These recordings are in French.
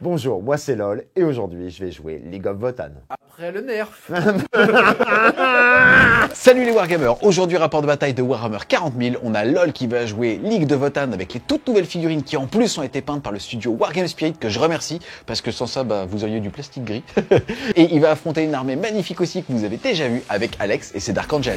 Bonjour, moi c'est LOL et aujourd'hui je vais jouer League of Votan. Après le nerf. Salut les Wargamers, aujourd'hui rapport de bataille de Warhammer 40 000, on a LOL qui va jouer League de Votan avec les toutes nouvelles figurines qui en plus ont été peintes par le studio Wargame Spirit que je remercie parce que sans ça vous auriez du plastique gris. Et il va affronter une armée magnifique aussi que vous avez déjà vue avec Alex et ses Dark Angels.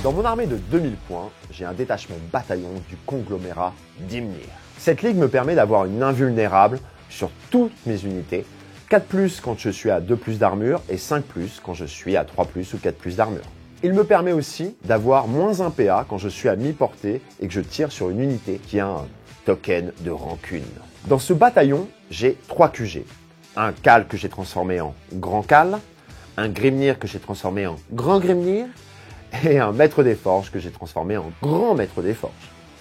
Dans mon armée de 2000 points, j'ai un détachement bataillon du conglomérat d'Ymnir. Cette ligue me permet d'avoir une invulnérable sur toutes mes unités, 4+, quand je suis à 2+ d'armure et 5+, quand je suis à 3+ ou 4+ d'armure. Il me permet aussi d'avoir -1 PA quand je suis à mi-portée et que je tire sur une unité qui a un token de rancune. Dans ce bataillon, j'ai 3 QG. Un Khal que j'ai transformé en Grand Khal, un Grimnir que j'ai transformé en Grand Grimnir, et un maître des forges que j'ai transformé en grand maître des forges.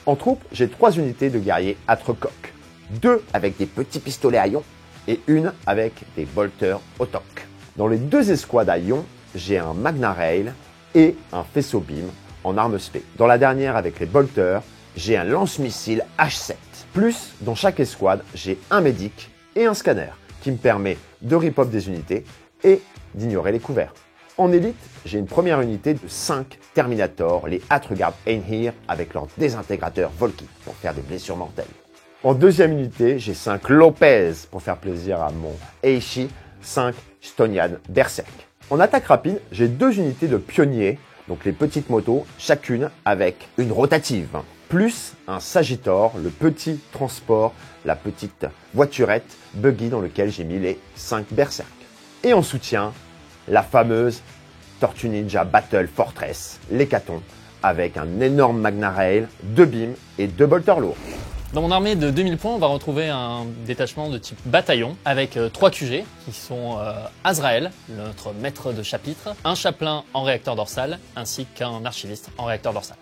En troupe, j'ai 3 unités de guerriers Atrecoq, 2 avec des petits pistolets à ion et 1 avec des bolters Autok. Dans les 2 escouades à ion, j'ai un Magna Rail et un faisceau beam en arme spé. Dans la dernière avec les bolters, j'ai un lance-missile H7. Plus, dans chaque escouade, j'ai un médic et un scanner qui me permet de rip-up des unités et d'ignorer les couverts. En élite, j'ai une première unité de 5 Terminator, les Atregard Einhir, avec leur désintégrateur Volki pour faire des blessures mortelles. En deuxième unité, j'ai 5 Lopez pour faire plaisir à mon Eishi, 5 Stonian Berserk. En attaque rapide, j'ai 2 unités de pionniers, donc les petites motos, chacune avec une rotative, plus un Sagittor, le petit transport, la petite voiturette buggy dans lequel j'ai mis les 5 Berserk. Et en soutien, la fameuse Tortue Ninja Battle Fortress, l'hécaton, avec un énorme Magna Rail, 2 beams et 2 bolters lourds. Dans mon armée de 2000 points, on va retrouver un détachement de type bataillon avec 3 QG qui sont Azrael, notre maître de chapitre, un chapelain en réacteur dorsal ainsi qu'un archiviste en réacteur dorsal.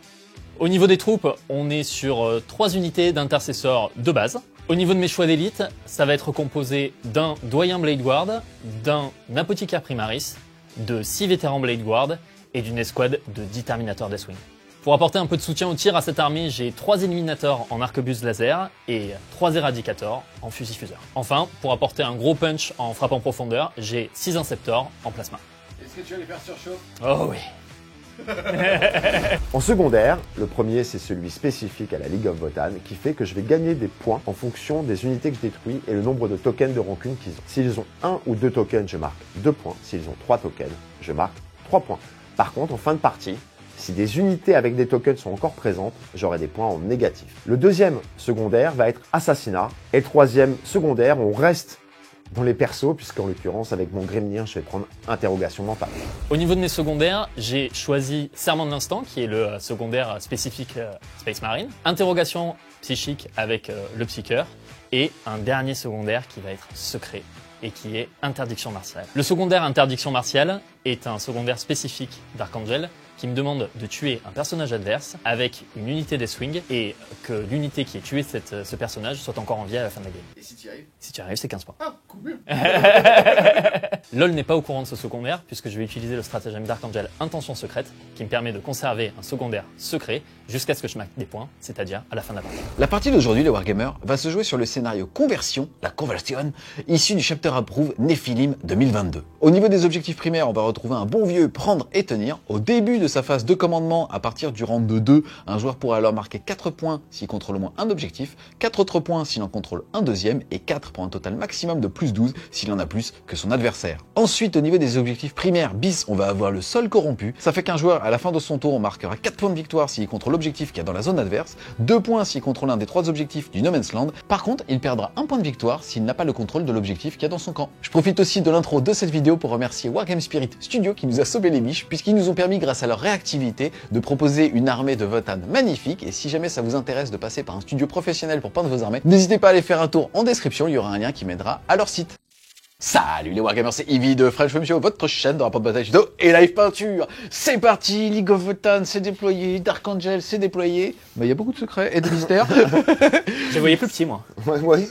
Au niveau des troupes, on est sur 3 unités d'intercesseurs de base. Au niveau de mes choix d'élite, ça va être composé d'un doyen Blade Guard, d'un apothicaire primaris, de 6 vétérans Blade Guard et d'une escouade de 10 Terminators Deathwing. Pour apporter un peu de soutien au tir à cette armée, j'ai 3 éliminateurs en arquebus laser et 3 éradicators en fusil-fuseur. Enfin, pour apporter un gros punch en frappe en profondeur, j'ai 6 inceptors en plasma. Est-ce que tu vas les faire surchauffer? Oh oui. En secondaire, le premier c'est celui spécifique à la League of Votan qui fait que je vais gagner des points en fonction des unités que je détruis et le nombre de tokens de rancune qu'ils ont. S'ils ont 1 ou 2 tokens, je marque 2 points. S'ils ont 3 tokens, je marque 3 points. Par contre, en fin de partie, si des unités avec des tokens sont encore présentes, j'aurai des points en négatif. Le deuxième secondaire va être assassinat et le troisième secondaire, on reste dans les persos, puisqu'en l'occurrence, avec mon Grimnir, je vais prendre interrogation mentale. Au niveau de mes secondaires, j'ai choisi Serment de l'instant, qui est le secondaire spécifique Space Marine, interrogation psychique avec le psycheur, et un dernier secondaire qui va être secret, et qui est interdiction martiale. Le secondaire interdiction martiale est un secondaire spécifique d'Archangel, qui me demande de tuer un personnage adverse avec une unité des swings et que l'unité qui ait tué ce personnage soit encore en vie à la fin de la game. Et si tu y arrives? Si tu arrives, c'est 15 points. Ah, cool. LOL n'est pas au courant de ce secondaire puisque je vais utiliser le stratagème d'Archangel Intention Secrète qui me permet de conserver un secondaire secret jusqu'à ce que je marque des points, c'est-à-dire à la fin de la partie. La partie d'aujourd'hui, les Wargamers, va se jouer sur le scénario Conversion, la conversion, issu du Chapter Approve Nephilim 2022. Au niveau des objectifs primaires, on va retrouver un bon vieux prendre et tenir. Au début de sa phase de commandement, à partir du rang de 2, un joueur pourra alors marquer 4 points s'il contrôle au moins un objectif, 4 autres points s'il en contrôle un deuxième, et 4 pour un total maximum de plus 12 s'il en a plus que son adversaire. Ensuite, au niveau des objectifs primaires bis, on va avoir le sol corrompu. Ça fait qu'un joueur, à la fin de son tour, marquera 4 points de victoire s'il contrôle l'objectif qu'il y a dans la zone adverse, 2 points s'il contrôle un des 3 objectifs du No Man's Land. Par contre, il perdra 1 point de victoire s'il n'a pas le contrôle de l'objectif qu'il y a dans son camp. Je profite aussi de l'intro de cette vidéo pour remercier Wargame Spirit Studio qui nous a sauvé les miches, puisqu'ils nous ont permis, grâce à leur réactivité, de proposer une armée de Votan magnifique. Et si jamais ça vous intéresse de passer par un studio professionnel pour peindre vos armées, n'hésitez pas à aller faire un tour en description, il y aura un lien qui m'aidera à leur site. Salut les Wargamers, c'est Ivy de French Film Show, votre chaîne de rapport de bataille judo et live peinture. C'est parti, League of Wotan, c'est déployé, Dark Angel, c'est déployé. Mais il y a beaucoup de secrets et de mystères. Je les voyais plus petits, moi. Ouais.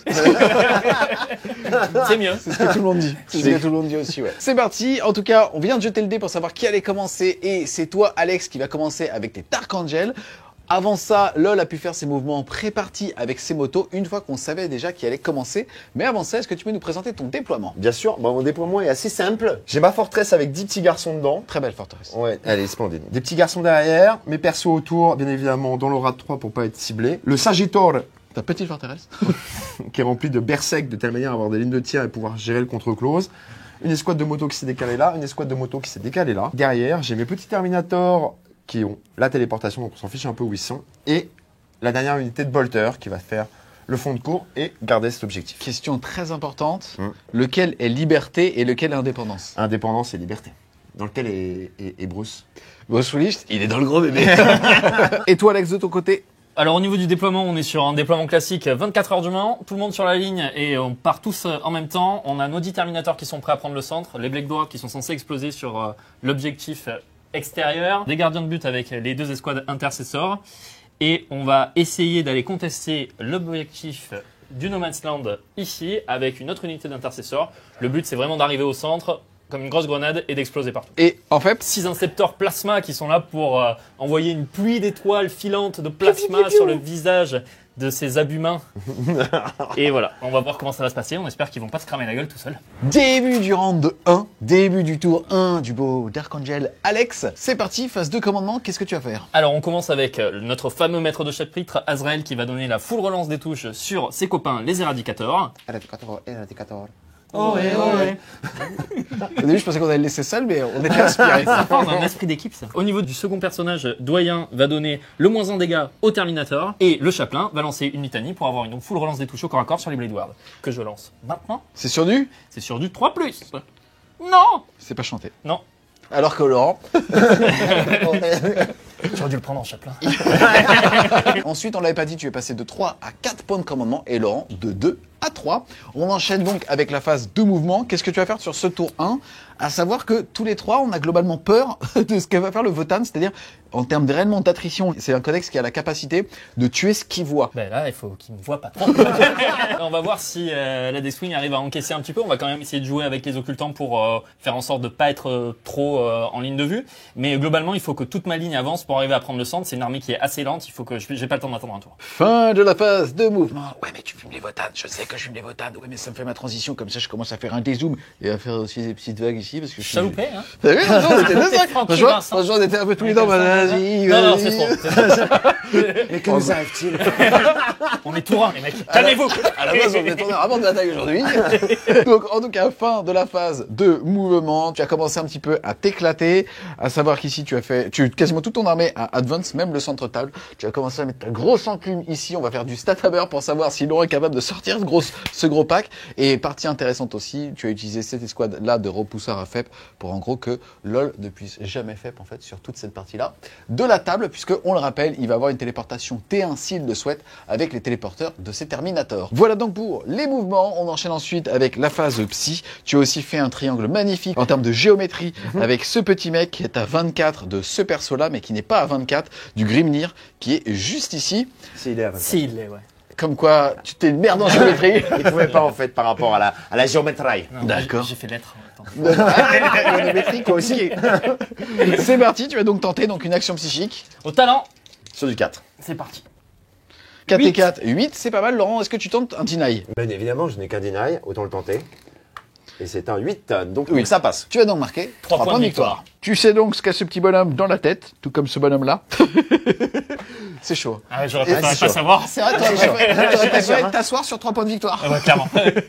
C'est mieux. C'est ce que tout le monde dit. C'est ce que tout le monde dit aussi, ouais. C'est parti. En tout cas, on vient de jeter le dé pour savoir qui allait commencer. Et c'est toi, Alex, qui va commencer avec tes Dark Angel. Avant ça, LOL a pu faire ses mouvements pré-partis avec ses motos une fois qu'on savait déjà qui allait commencer. Mais avant ça, est-ce que tu peux nous présenter ton déploiement? Bien sûr, mon déploiement est assez simple. J'ai ma forteresse avec 10 petits garçons dedans. Très belle forteresse. Ouais, elle est splendide. Des petits garçons derrière, mes persos autour, bien évidemment, dans l'aura de 3 pour pas être ciblé. Le Sagittor, Ta petite forteresse. qui est rempli de berserk de telle manière à avoir des lignes de tir et pouvoir gérer le contre-close. Une escouade de motos qui s'est décalée là, une escouade de motos qui s'est décalée là. Derrière, j'ai mes petits Terminators qui ont la téléportation, donc on s'en fiche un peu où ils sont. Et la dernière unité de Bolter qui va faire le fond de cours et garder cet objectif. Question très importante. Lequel est liberté et lequel est indépendance? Indépendance et liberté. Dans lequel est Bruce? Bruce Willis, il est dans le gros bébé. Et toi, Alex, de ton côté? Alors au niveau du déploiement, on est sur un déploiement classique 24 heures du Mans, tout le monde sur la ligne et on part tous en même temps. On a nos 10 Terminators qui sont prêts à prendre le centre, les Black Dwarfs qui sont censés exploser sur l'objectif extérieur, des gardiens de but avec les 2 escouades intercessors et on va essayer d'aller contester l'objectif du No Man's Land ici avec une autre unité d'intercesseurs. Le but c'est vraiment d'arriver au centre comme une grosse grenade et d'exploser partout. Et en fait, 6 incepteurs plasma qui sont là pour envoyer une pluie d'étoiles filantes de plasma sur le visage de ces abhumains. Et voilà, on va voir comment ça va se passer. On espère qu'ils vont pas se cramer la gueule tout seuls. début du round 1, début du tour 1 du beau Dark Angel Alex. C'est parti, phase 2 commandement, qu'est-ce que tu vas faire? Alors on commence avec notre fameux maître de chapitre, Azrael, qui va donner la full relance des touches sur ses copains les éradicateurs. Oh, ouais. Au début, je pensais qu'on allait le laisser seul, mais on était inspirés. On a un esprit d'équipe ça. Au niveau du second personnage, Doyen va donner le -1 dégâts au Terminator et le Chaplain va lancer une litanie pour avoir une full relance des touches au corps à corps sur les Blade Ward. Que je lance maintenant. C'est sur du? C'est sur du 3+. Non. C'est pas chanté. Non. Alors que Laurent. J'aurais dû le prendre en Chaplain. Ensuite, on l'avait pas dit, tu es passé de 3 à 4 points de commandement et Laurent de 2 à 3. On enchaîne donc avec la phase de mouvement. Qu'est-ce que tu vas faire sur ce tour 1? À savoir que tous les trois, on a globalement peur de ce que va faire le Votan, c'est-à-dire en termes réellement d'attrition. C'est un codex qui a la capacité de tuer ce qu'il voit. Ben là, il faut qu'il me voit pas trop. On va voir si la Deathwing arrive à encaisser un petit peu. On va quand même essayer de jouer avec les occultants pour faire en sorte de pas être trop en ligne de vue. Mais globalement, il faut que toute ma ligne avance pour arriver à prendre le centre. C'est une armée qui est assez lente. Il faut que j'ai pas le temps d'attendre un tour. Fin de la phase de mouvement. Ouais, mais tu fumes les Votan. Je sais que je fume les Votan. Ouais, mais ça me fait ma transition. Comme ça, je commence à faire un dézoom et à faire aussi des petites vagues ici parce que je suis... Chaloupé, hein. T'as vu? On était deux sacs. Tranquille, Franchement, Vincent. on était un peu tous les deux. Vas-y, Non, vas-y. c'est trop. Mais que nous arrive-t-il? On est tout rang, les mecs. Calmez-vous. À la base, on devait tourner avant de bataille aujourd'hui. Donc, en tout cas, fin de la phase de mouvement. Tu as commencé un petit peu à t'éclater. À savoir qu'ici, tu as quasiment toute ton armée à advance, même le centre table. Tu as commencé à mettre ta grosse enclume ici. On va faire du stat hammer pour savoir si Laurent est capable de sortir ce gros pack. Et partie intéressante aussi, tu as utilisé cette escouade-là de repousseurs à FEP pour en gros que LOL ne puisse jamais FEP en fait sur toute cette partie-là de la table, puisque on le rappelle, il va avoir une téléportation T1 s'il le souhaite avec les téléporteurs de ses Terminators. Voilà donc pour les mouvements. On enchaîne ensuite avec la phase psy. Tu as aussi fait un triangle magnifique en termes de géométrie avec ce petit mec qui est à 24 de ce perso-là, mais qui n'est pas à 24 du Grimnir qui est juste ici. S'il est à 24. S'il l'est, ouais. Comme quoi, tu t'es une merde en géométrie. Il pouvait pas en fait par rapport à la géométrie. Non, D'accord. J'ai fait lettres. Géométrie, toi aussi. C'est parti, tu vas donc tenter donc une action psychique. Au talent, Sur du 4. c'est parti. 4 et 8. 4, 8, c'est pas mal. Laurent, est-ce que tu tentes un deny? Bien évidemment, je n'ai qu'un deny, autant le tenter. Et c'est un 8, donc Oui. ça passe. Tu vas donc marquer 3 points de victoire. Tu sais donc ce qu'a ce petit bonhomme dans la tête, tout comme ce bonhomme-là. C'est chaud. Ah ouais, j'aurais Et préféré c'est pas sûr. savoir. C'est vrai, t'aurais préféré t'asseoir sur 3 points de victoire. Ah ouais, clairement.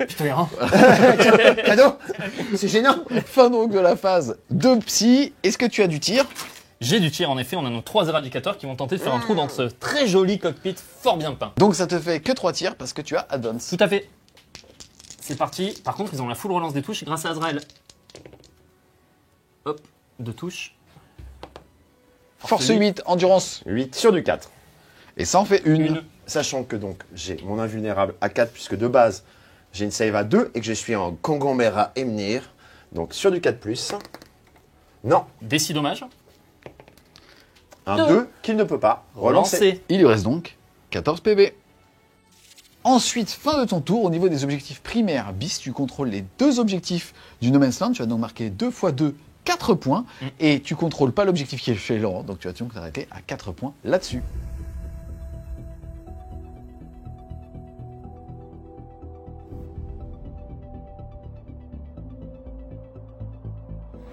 Putain, hein. Cadeau. C'est gênant. Fin donc de la phase de psy. Est-ce que tu as du tir? J'ai du tir, en effet. On a nos 3 éradicateurs qui vont tenter de faire un trou dans ce très joli cockpit fort bien peint. Donc ça te fait que 3 tirs parce que tu as advance. Tout à fait. C'est parti. Par contre, ils ont la full relance des touches grâce à Azrael. Hop, 2 touches. Force 8, endurance. 8 sur du 4. Et ça en fait une. Sachant que donc j'ai mon invulnérable à 4 puisque de base j'ai une save à 2 et que je suis en Congombera Emnir. Donc sur du 4+. Non, Décidommage. un 2 qu'il ne peut pas relancer. Relancer. Il lui reste donc 14 PV. Ensuite, fin de ton tour, au niveau des objectifs primaires bis, tu contrôles les 2 objectifs du No Man's Land. Tu vas donc marquer 2 x 2, 4 points. Et tu contrôles pas l'objectif qui est chez Laurent, donc tu vas donc t'arrêter à 4 points là-dessus.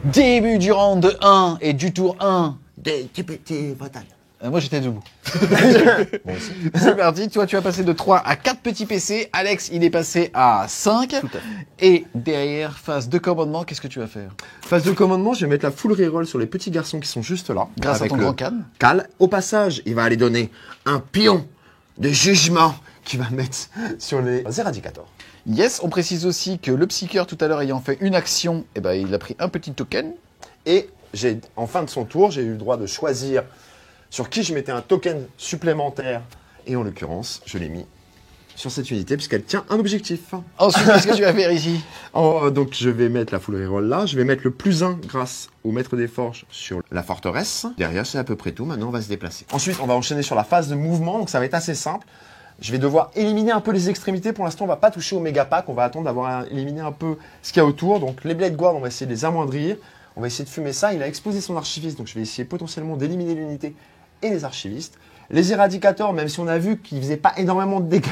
Début du round 1 et du tour 1. Moi j'étais debout. Bon, aussi. C'est parti, toi tu vas passer de 3 à 4 petits PC, Alex il est passé à 5. Et derrière, phase de commandement, qu'est-ce que tu vas faire? Phase de commandement, je vais mettre la full reroll sur les petits garçons qui sont juste là. Grâce à ton grand canne. Cal. Au passage, il va aller donner un pion de jugement qu'il va mettre sur les éradicators. Yes, on précise aussi que le psycheur tout à l'heure ayant fait une action, eh ben, il a pris un petit token. Et en fin de son tour, j'ai eu le droit de choisir sur qui je mettais un token supplémentaire. Et en l'occurrence, je l'ai mis sur cette unité puisqu'elle tient un objectif. Ensuite, qu'est-ce que tu vas faire ici? Donc je vais mettre la full reroll là. Je vais mettre le +1 grâce au maître des forges sur la forteresse. Derrière, c'est à peu près tout. Maintenant, on va se déplacer. Ensuite, on va enchaîner sur la phase de mouvement. Donc ça va être assez simple. Je vais devoir éliminer un peu les extrémités. Pour l'instant, on va pas toucher au méga pack. On va attendre d'avoir éliminé un peu ce qu'il y a autour. Donc les Blade Guard, on va essayer de les amoindrir. On va essayer de fumer ça. Il a explosé son archiviste. Donc je vais essayer potentiellement d'éliminer l'unité et les archivistes. Les éradicateurs, même si on a vu qu'ils faisaient pas énormément de dégâts,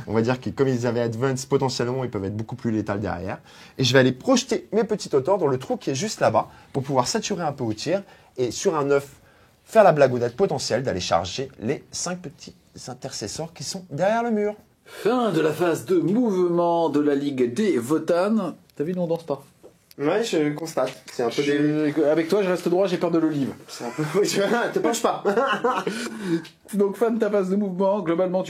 on va dire que comme ils avaient advance, potentiellement, ils peuvent être beaucoup plus létals derrière. Et je vais aller projeter mes petits auteurs dans le trou qui est juste là-bas pour pouvoir saturer un peu au tir. Et sur un 9, faire la blagounette potentielle d'aller charger les 5 petits intercesseurs qui sont derrière le mur. Fin de la phase de mouvement de la Ligue des Votan. T'as vu, nous on danse pas. Ouais, je constate. C'est un peu Avec toi, je reste droit, j'ai peur de l'olive. C'est un peu... te penches pas. Donc, fin de ta phase de mouvement, globalement,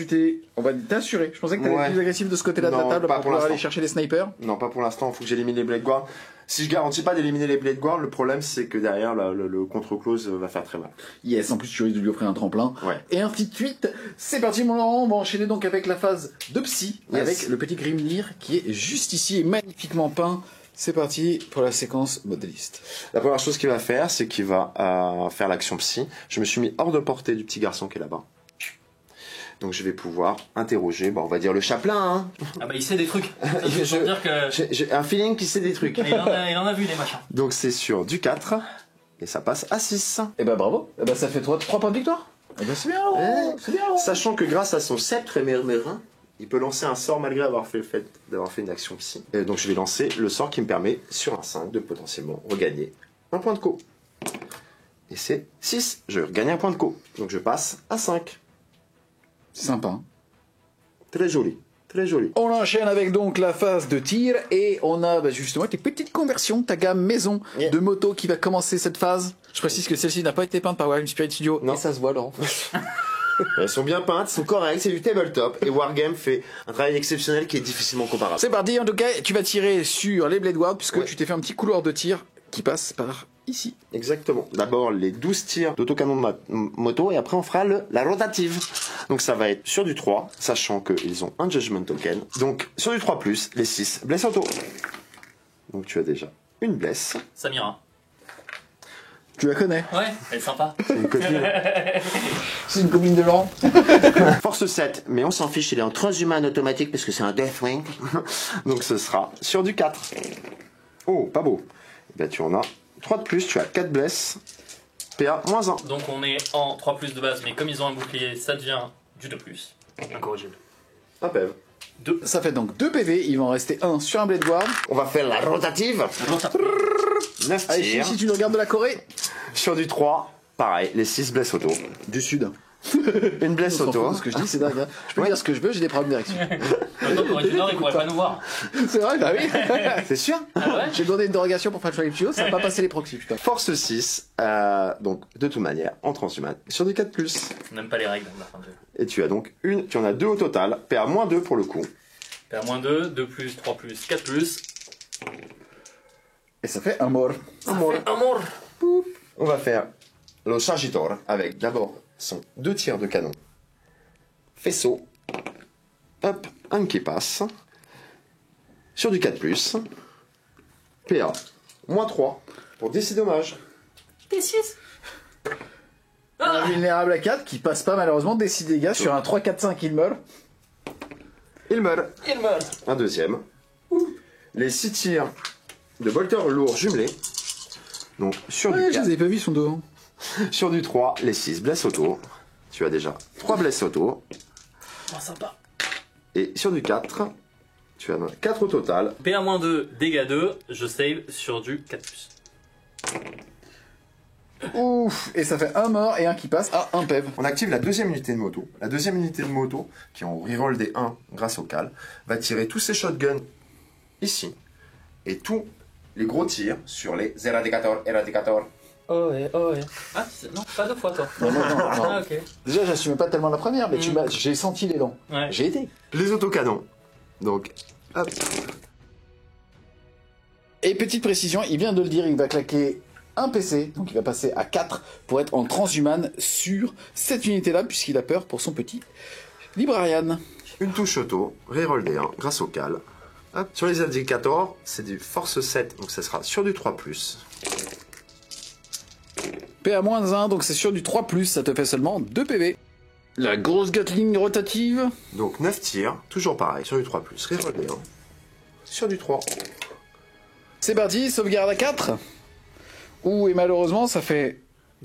on va t'assurer. Je pensais que t'allais être plus agressif de ce côté-là de la Non, table pas pour pour pouvoir l'instant. aller chercher les snipers. Non, pas pour l'instant. Il faut que j'élimine les Blade Guard. Si je garantis pas d'éliminer les Blade Guard, le problème c'est que derrière le contre-close va faire très mal. Yes, en plus tu risques de lui offrir un tremplin. Ouais. Et ainsi de suite. C'est parti mon Laurent, on va enchaîner donc avec la phase de psy, Yes. avec le petit Grimnir qui est juste ici, magnifiquement peint. C'est parti pour la séquence modéliste. La première chose qu'il va faire, c'est qu'il va faire l'action psy. Je me suis mis hors de portée du petit garçon qui est là-bas. Donc je vais pouvoir interroger, on va dire le chaplain. Hein. Ah bah il sait des trucs. Ça, Je- je peux dire que J'ai un feeling qu'il sait des trucs. il en a vu des machins. Donc c'est sur du 4 et ça passe à 6. Eh ben bravo, eh ben ça fait 3 points de victoire. Eh ben c'est bien Laurent, c'est bien Laurent. Sachant que grâce à son sceptre émérin, il peut lancer un sort malgré avoir fait d'avoir fait une action psy. Et donc je vais lancer le sort qui me permet sur un 5 de potentiellement regagner un point de co. Et c'est 6, je regagne un point de co. Donc je passe à 5. C'est sympa. Hein. Très joli, très joli. On enchaîne avec donc la phase de tir et on a justement tes petites conversions, ta gamme maison Yeah. de moto qui va commencer cette phase. Je précise que celle-ci n'a pas été peinte par Wargame Spirit Studio. Non. Et ça se voit Laurent. Elles sont bien peintes, elles sont correctes, c'est du tabletop. Et Wargame fait un travail exceptionnel qui est difficilement comparable. C'est parti en tout cas, tu vas tirer sur les Blade Guard puisque Ouais. tu t'es fait un petit couloir de tir qui passe par ici. Exactement. D'abord les 12 tirs d'autocanon de moto et après on fera la rotative. Donc ça va être sur du 3, sachant qu'ils ont un judgment token. Donc sur du 3+, les 6 blesses auto. Donc tu as déjà une blesse. Samira. Tu la connais. Ouais, elle est sympa. C'est une copine. C'est une copine de Laurent. Force 7, mais on s'en fiche, il est en transhuman automatique parce que c'est un Deathwing. Donc ce sera sur du 4. Oh, pas beau. Et ben tu en as 3 de plus, tu as 4 blesses. PA -1. Donc on est en 3+ de base, mais comme ils ont un bouclier, ça devient du 2+. Incorrigible. Un PEV. Ça fait donc 2 PV, il va en rester un sur un Blade Guard. On va faire la rotative. 9 Allez, tirs. si tu nous regardes de la Corée. Sur du 3, pareil, les 6 blesses auto. Du sud. Une blesse On s'en fout auto. de ce que je dis, c'est dingue. Hein. Je peux dire ce que je veux, j'ai des problèmes d'érection. Maintenant, Corée du Nord, ils pourraient pas nous voir. C'est vrai, bah oui. C'est sûr. Ah ouais. J'ai demandé une dérogation pour faire le choix studio, ça va pas passer les proxys, putain. Force 6, donc de toute manière, en transhuman, sur du 4+. On n'aime pas les règles de la fin de jeu. Et tu as donc tu en as 2 au total, PA -2 pour le coup. PA-2, 2+, 3+, 4+. Et ça fait un mort. Amour. On va faire le Chargitor avec d'abord son 2 tirs de canon. Faisceau. Hop, un qui passe. Sur du 4+, PA, moins 3 pour DC dommage. T6. Un vulnérable à 4 qui passe pas malheureusement des 6 dégâts sur un 3-4-5 il meurt. Il meurt. Il meurt. Un deuxième. Les 6 tirs de bolter lourd jumelés. Donc sur du 4, Je les avais pas vu son dos. sur du 3, les 6 blesses auto. Tu as déjà 3 blesses auto. Oh, sympa. Et sur du 4, tu en as 4 au total. PA-2, dégâts 2, je save sur du 4+. Ouf. Et ça fait un mort et un qui passe à un PEV. On active la deuxième unité de moto. La deuxième unité de moto, qui en reroll des 1 grâce au cal, va tirer tous ses shotguns ici. Et tous les gros tirs sur les Eradicator. Oh ouais, oh ouais. Ah, non, pas 2 fois toi. Non. Ah, ok. Déjà, j'assumais pas tellement la première, mais j'ai senti l'élan. Ouais. J'ai été. Les autocanons. Donc, hop. Et petite précision, il vient de le dire, il va claquer un PC, donc il va passer à 4 pour être en transhumane sur cette unité-là, puisqu'il a peur pour son petit Librarian. Une touche auto, reroll des 1 grâce au cal. Hop. Sur les Eradicator, c'est du force 7, donc ça sera sur du 3+. PA-1, donc c'est sur du 3+, ça te fait seulement 2 PV. La grosse Gatling rotative. Donc 9 tirs, toujours pareil, sur du 3+, reroll des 1. Sur du 3. C'est parti, sauvegarde à 4. Ouh, et malheureusement, ça fait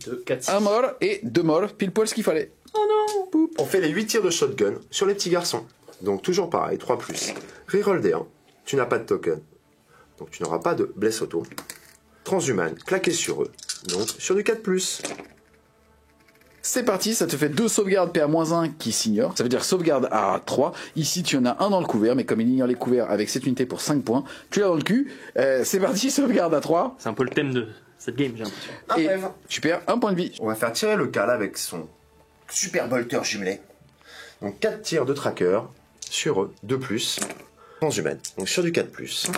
2, 4, 6. un mort et 2 morts, pile poil ce qu'il fallait. Oh non. Poup. On fait les 8 tirs de shotgun sur les petits garçons. Donc toujours pareil, 3+. Reroll des 1. Tu n'as pas de token. Donc tu n'auras pas de bless auto. Transhumane, claqué sur eux. Donc sur du 4+. C'est parti, ça te fait 2 sauvegardes PA-1 qui s'ignorent. Ça veut dire sauvegarde à 3. Ici, tu en as un dans le couvert, mais comme il ignore les couverts avec cette unité pour 5 points, tu l'as dans le cul. C'est parti, sauvegarde à 3. C'est un peu le thème de cette game, j'ai l'impression. Un Et PEV. tu perds un point de vie. On va faire tirer le cal avec son super bolter jumelé. Donc 4 tirs de tracker sur eux, 2+. Transhumane. Donc sur du 4+.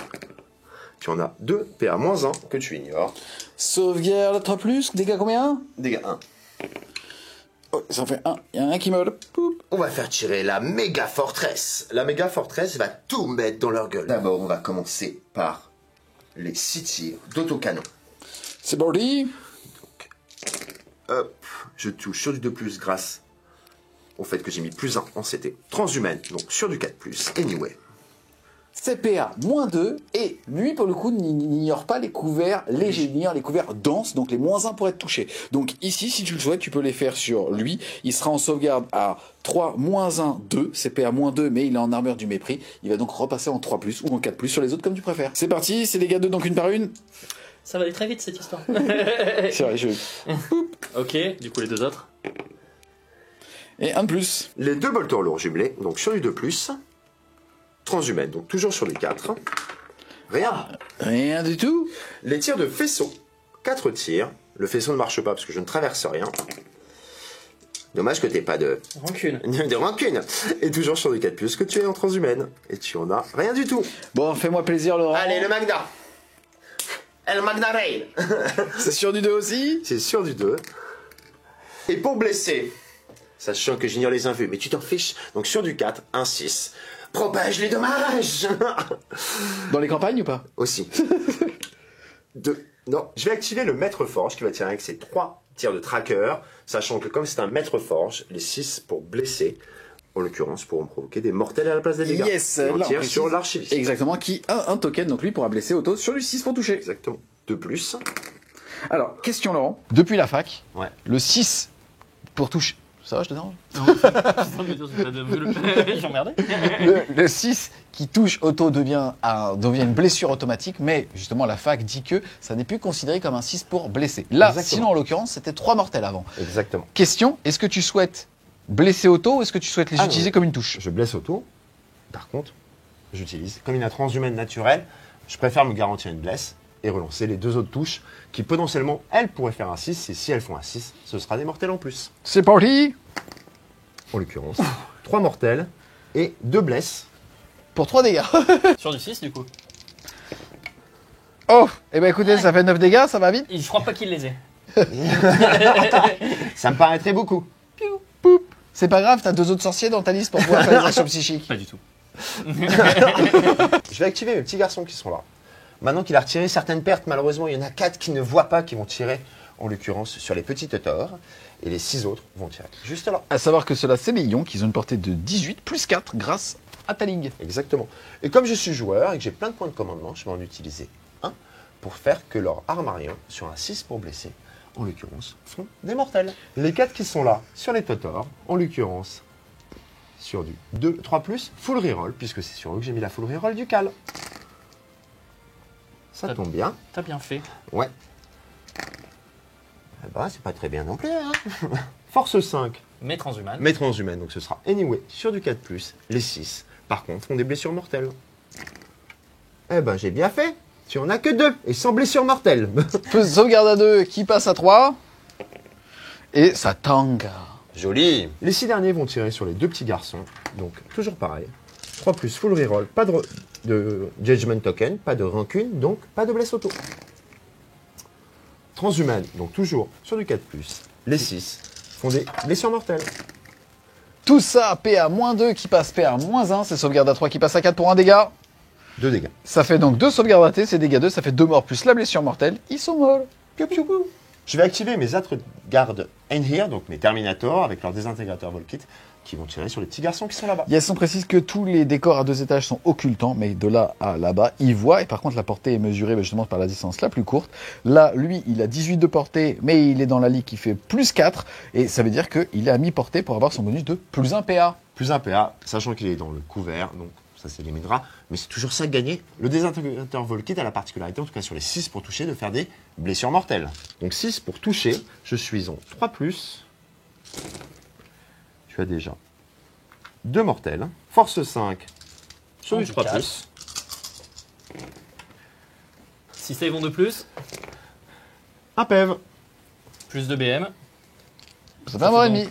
Tu en as 2 PA-1 que tu ignores. Sauvegarde 3+, dégâts combien? Dégâts 1. Oh, ça en fait 1. Il y en a un qui meurt. Poup. On va faire tirer la méga forteresse. La méga forteresse va tout mettre dans leur gueule. D'abord, on va commencer par les 6 tirs d'autocanon. C'est parti. Hop, je touche sur du 2+, grâce au fait que j'ai mis +1 en CT. Transhumane, donc sur du 4+, anyway. C'est PA-2, et lui, pour le coup, n'ignore pas les couverts légers, il ignore les couverts denses, donc les -1 pour être touché. Donc ici, si tu le souhaites, tu peux les faire sur lui. Il sera en sauvegarde à 3, -1, 2. C'est PA-2, mais il est en armure du mépris. Il va donc repasser en 3+, ou en 4+, sur les autres, comme tu préfères. C'est parti, c'est dégâts 2, donc une par une. Ça va aller très vite cette histoire. C'est vrai, Ok, du coup les 2 autres. Et un de plus. Les 2 bolters lourds jumelés, donc sur du 2+, transhumane, donc toujours sur du 4. Rien. Rien du tout. Les tirs de faisceau, 4 tirs. Le faisceau ne marche pas parce que je ne traverse rien. Dommage que t'aies pas de Rancune. de rancune. Et toujours sur du 4+, que tu es en transhumane. Et tu en as rien du tout. Bon, fais-moi plaisir, Laurent. Allez, le Magna. El Magna Rail. C'est sur du 2 aussi. C'est sur du 2. Et pour blesser, sachant que j'ignore les invus, mais tu t'en fiches, donc sur du 4, un 6. Propage les dommages. Dans les campagnes ou pas? Aussi. Non, je vais activer le maître forge qui va tirer avec ses 3 tirs de tracker, sachant que comme c'est un maître forge, les 6 pour blesser, en l'occurrence, pourront provoquer des mortels à la place des dégâts. Yes, Et on là, on tire précise. sur l'archiviste. Exactement, qui a un token, donc lui pourra blesser auto sur du 6 pour toucher. Exactement. De plus. Alors, question Laurent. Depuis la fac, Ouais. le 6 pour toucher. Ça va, je te dérange? J'emmerdais. Le 6 qui touche auto devient une blessure automatique, mais justement la fac dit que ça n'est plus considéré comme un 6 pour blesser. Là, Exactement. sinon en l'occurrence, c'était 3 mortels avant. Exactement. Question, est-ce que tu souhaites blesser auto ou est-ce que tu souhaites les Ah, utiliser non. comme une touche? Je blesse auto. Par contre, j'utilise. Comme il a transhumaine naturelle, je préfère me garantir une blesse et relancer les 2 autres touches qui potentiellement, elles pourraient faire un 6. Et si elles font un 6, ce sera des mortels en plus. C'est parti En l'occurrence, 3 mortels et 2 blesses. pour 3 dégâts. Sur du 6 du coup. Oh, eh ben écoutez, ça fait 9 dégâts, ça va vite. Et je crois pas qu'il les ait. Ça me paraîtrait beaucoup. C'est pas grave, t'as 2 autres sorciers dans ta liste pour pouvoir faire des actions psychiques. Pas du tout. Je vais activer mes petits garçons qui sont là. Maintenant qu'il a retiré certaines pertes, malheureusement, il y en a 4 qui ne voient pas, qui vont tirer, en l'occurrence, sur les petits Totors. Et les 6 autres vont tirer juste là. À savoir que ceux-là, c'est les lions qui ont une portée de 18 plus 4 grâce à ta ligue. Exactement. Et comme je suis joueur et que j'ai plein de points de commandement, je vais en utiliser un pour faire que leur armarion, sur un 6 pour blesser, en l'occurrence, font des mortels. Les 4 qui sont là, sur les Totors, en l'occurrence, sur du 2, 3+, full reroll, puisque c'est sur eux que j'ai mis la full reroll du cal. Ça tombe bien. T'as bien fait. Ouais. Eh ben, c'est pas très bien non plus, hein. Force 5, Mais transhumane. mais transhumane, donc ce sera anyway sur du 4+. Les 6, par contre, font des blessures mortelles. Eh ben, j'ai bien fait. Tu en as que 2, et sans blessure mortelle. Sauvegarde à 2 qui passe à 3. Et ça tangue. Joli. Les 6 derniers vont tirer sur les 2 petits garçons, donc toujours pareil. 3+, full reroll, pas de judgment token, pas de rancune, donc pas de blesse auto. Transhumane, donc toujours sur du 4+. Les 6 font des blessures mortelles. Tout ça, PA-2 qui passe PA-1, c'est sauvegarde à 3 qui passe à 4 pour un dégât. 2 dégâts. Ça fait donc 2 sauvegardes ratées, c'est dégâts 2, ça fait 2 morts plus la blessure mortelle. Ils sont molles. Piou, piou, piou. Je vais activer mes autres gardes Einhir, donc mes Terminators, avec leur désintégrateur Volkit, qui vont tirer sur les petits garçons qui sont là-bas. Yes, on précise que tous les décors à 2 étages sont occultants, mais de là à là-bas, il voit. Et par contre, la portée est mesurée justement par la distance la plus courte. Là, lui, il a 18 de portée, mais il est dans la ligue qui fait plus 4. Et ça veut dire qu'il est à mi-portée pour avoir son bonus de plus 1 PA. Plus un PA, sachant qu'il est dans le couvert, donc ça s'éliminera. Mais c'est toujours ça de gagner. Le désintégrateur Volkit a la particularité, en tout cas sur les 6 pour toucher, de faire des blessures mortelles. Donc 6 pour toucher, je suis en 3+. Tu as déjà 2 mortels. Force 5 sur du 3+. Si ça, ils vont de plus, Un PEV. plus de BM, Ça fait un mort et donc demi.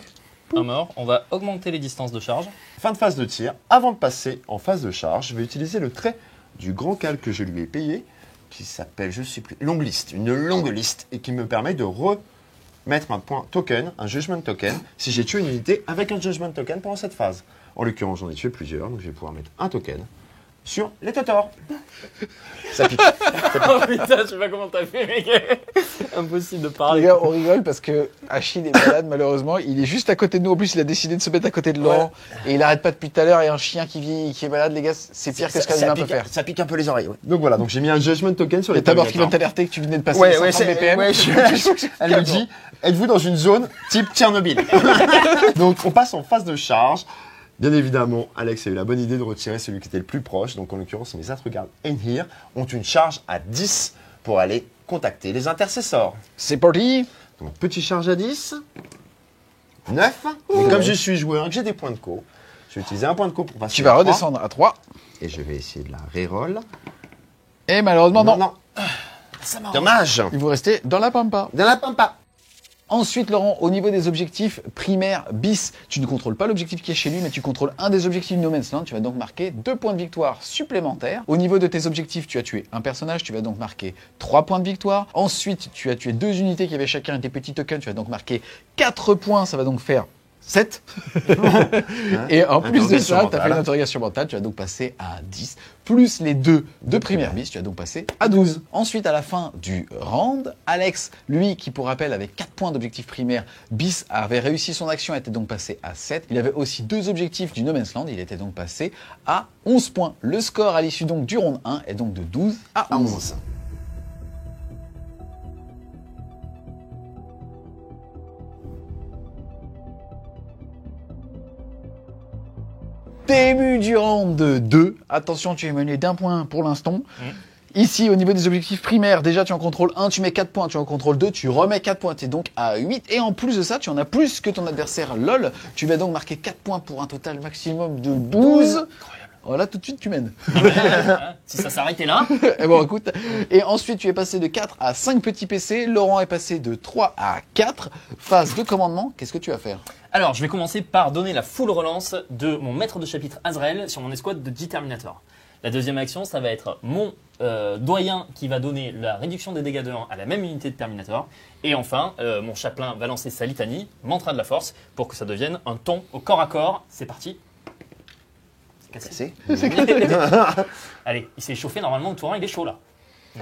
un mort. On va augmenter les distances de charge. Fin de phase de tir. Avant de passer en phase de charge, je vais utiliser le trait du grand cal que je lui ai payé, qui s'appelle, je ne sais plus, longue liste, une longue liste, et qui me permet de remettre un point token, un judgment token, si j'ai tué une unité avec un judgment token pendant cette phase. En l'occurrence, j'en ai tué plusieurs, donc je vais pouvoir mettre un token sur les Totors. Ça pique. Oh putain, je sais pas comment t'as fait, mec. Impossible de Les parler. gars, on rigole parce que Achille est malade, malheureusement. Il est juste à côté de nous. En plus, il a décidé de se mettre à côté de Laurent. Et il arrête pas depuis tout à l'heure. Et un chien qui est malade, les gars, c'est pire que ce qu'un humain peut faire. Ça pique un peu les oreilles. Ouais. Donc voilà, donc j'ai mis un judgment token sur les Et ta mort qui vient Terminators. t'alerter que tu venais de passer Ouais, les ouais, 500 BPM. Elle me dit, êtes-vous dans une zone type Tchernobyl? Donc on passe en phase de charge. Bien évidemment, Alex a eu la bonne idée de retirer celui qui était le plus proche. Donc en l'occurrence, mes autres gardes Einhir ont une charge à 10 pour aller contacter les intercessors. C'est parti. Donc petit charge à 10. 9. Et comme je suis joueur, que j'ai des points de co, je vais utiliser un point de co pour passer Tu vas à 3. redescendre à 3. Et je vais essayer de la reroll. Et malheureusement, non. Dommage. Il vous restez dans la pampa. Dans la pampa. Ensuite, Laurent, au niveau des objectifs primaires bis, tu ne contrôles pas l'objectif qui est chez lui, mais tu contrôles un des objectifs No Man's Land. Tu vas donc marquer 2 points de victoire supplémentaires. Au niveau de tes objectifs, tu as tué un personnage, tu vas donc marquer 3 points de victoire. Ensuite, tu as tué 2 unités qui avaient chacun des petits tokens, tu vas donc marquer 4 points, ça va donc faire 7. Et en plus de ça, tu as fait une interrogation mentale, tu vas donc passer à 10, plus les 2 de primaire bis, tu vas donc passer à 12. Ensuite, à la fin du round, Alex, lui, qui pour rappel avait 4 points d'objectif primaire bis, avait réussi son action, était donc passé à 7. Il avait aussi 2 objectifs du No Man's Land, il était donc passé à 11 points. Le score à l'issue donc du round 1 est donc de 12 à 11. Début du round 2. Attention, tu es mené d'un point pour l'instant. Ici, au niveau des objectifs primaires, déjà tu en contrôles 1, tu mets 4 points, tu en contrôles 2, tu remets 4 points, tu es donc à 8. Et en plus de ça, tu en as plus que ton adversaire LOL. Tu vas donc marquer 4 points pour un total maximum de 12. Voilà, tout de suite tu mènes. Si ça s'arrêtait là. Et bon, écoute. Et ensuite, tu es passé de 4 à 5 petits PC. Laurent est passé de 3 à 4. Phase de commandement, qu'est-ce que tu vas faire? Alors, je vais commencer par donner la full relance de mon maître de chapitre Azrael sur mon escouade de 10 Terminator. La deuxième action, ça va être mon doyen qui va donner la réduction des dégâts de 1 à la même unité de Terminator. Et enfin, mon chapelain va lancer sa litanie, mantra de la force, pour que ça devienne un ton au corps à corps. C'est parti. cassé. C'est Allez, il s'est chauffé, normalement, le tour 1, il est chaud, là.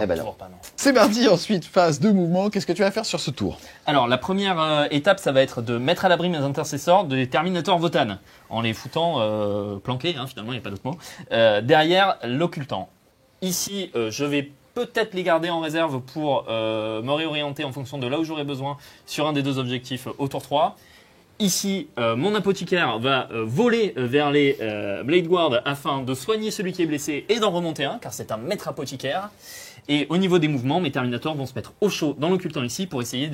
Eh ben toujours pas, non. C'est parti, ensuite, phase de mouvement. Qu'est-ce que tu vas faire sur ce tour? Alors, la première étape, ça va être de mettre à l'abri mes intercesseurs des Terminator Votan, en les foutant planqués, hein, finalement, il n'y a pas d'autre mot, derrière l'occultant. Ici, je vais peut-être les garder en réserve pour me réorienter en fonction de là où j'aurai besoin sur un des deux objectifs au tour 3. Ici, mon apothicaire va voler vers les Blade Guard afin de soigner celui qui est blessé et d'en remonter un, car c'est un maître apothicaire. Et au niveau des mouvements, mes Terminators vont se mettre au chaud dans l'occultant ici pour essayer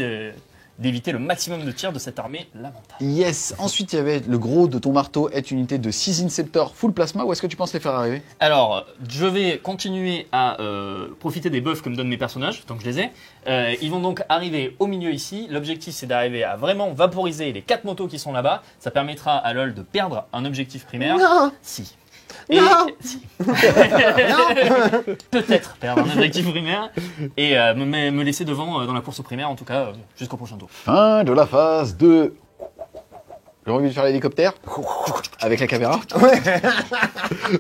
d'éviter le maximum de tirs de cette armée lamentable. Yes. Ensuite, il y avait le gros de ton marteau est une unité de 6 Inceptors full plasma. Où est-ce que tu penses les faire arriver? Alors, je vais continuer à profiter des buffs que me donnent mes personnages, tant que je les ai. Ils vont donc arriver au milieu ici. L'objectif, c'est d'arriver à vraiment vaporiser les 4 motos qui sont là-bas. Ça permettra à LoL de perdre un objectif primaire. Non. Si. Non. Si. Peut-être perdre un objectif primaire et me laisser devant dans la course au primaire, en tout cas, jusqu'au prochain tour. Fin de la phase de... J'ai envie de faire l'hélicoptère avec la caméra.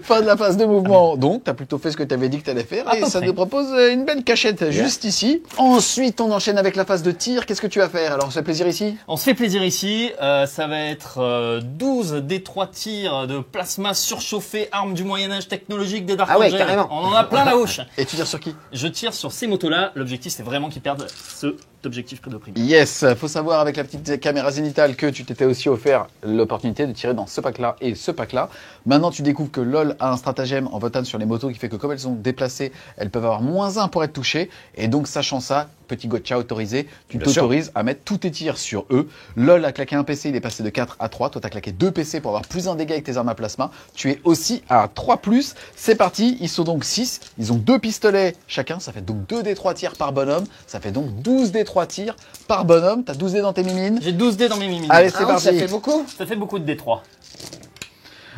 Fin de la phase de mouvement. Donc, tu as plutôt fait ce que tu avais dit que tu allais faire. À Et peu ça près. nous propose une belle cachette juste ici. Ensuite, on enchaîne avec la phase de tir. Qu'est-ce que tu vas faire? Alors, on se fait plaisir ici? On se fait plaisir ici, ça va être 12 des 3 tirs de plasma surchauffé, arme du Moyen-Âge technologique des Dark Ah ouais, Angels. carrément. On en a plein la hoche. Et tu tires sur qui? Je tire sur ces motos-là, l'objectif c'est vraiment qu'ils perdent cet objectif de prime. Yes, faut savoir avec la petite caméra zénitale que tu t'étais aussi offert l'opportunité de tirer dans ce pack-là et ce pack-là. Maintenant, tu découvres que LoL a un stratagème en Votan sur les motos qui fait que comme elles sont déplacées, elles peuvent avoir -1 pour être touchées. Et donc, sachant ça, petit gotcha autorisé, tu Bien sûr. t'autorises à mettre tous tes tirs sur eux. LoL a claqué un PC, il est passé de 4 à 3. Toi, tu as claqué 2 PC pour avoir plus un dégât avec tes armes à plasma. Tu es aussi à 3+. C'est parti, ils sont donc 6. Ils ont 2 pistolets chacun. Ça fait donc 2 des 3 tirs par bonhomme. Ça fait donc 12 des 3 tirs par bonhomme. Tu as 12 dés dans tes mimines. J'ai 12 dés dans mes mimines. Allez, c'est Ah, parti. ça fait beaucoup. Ça fait beaucoup de D3.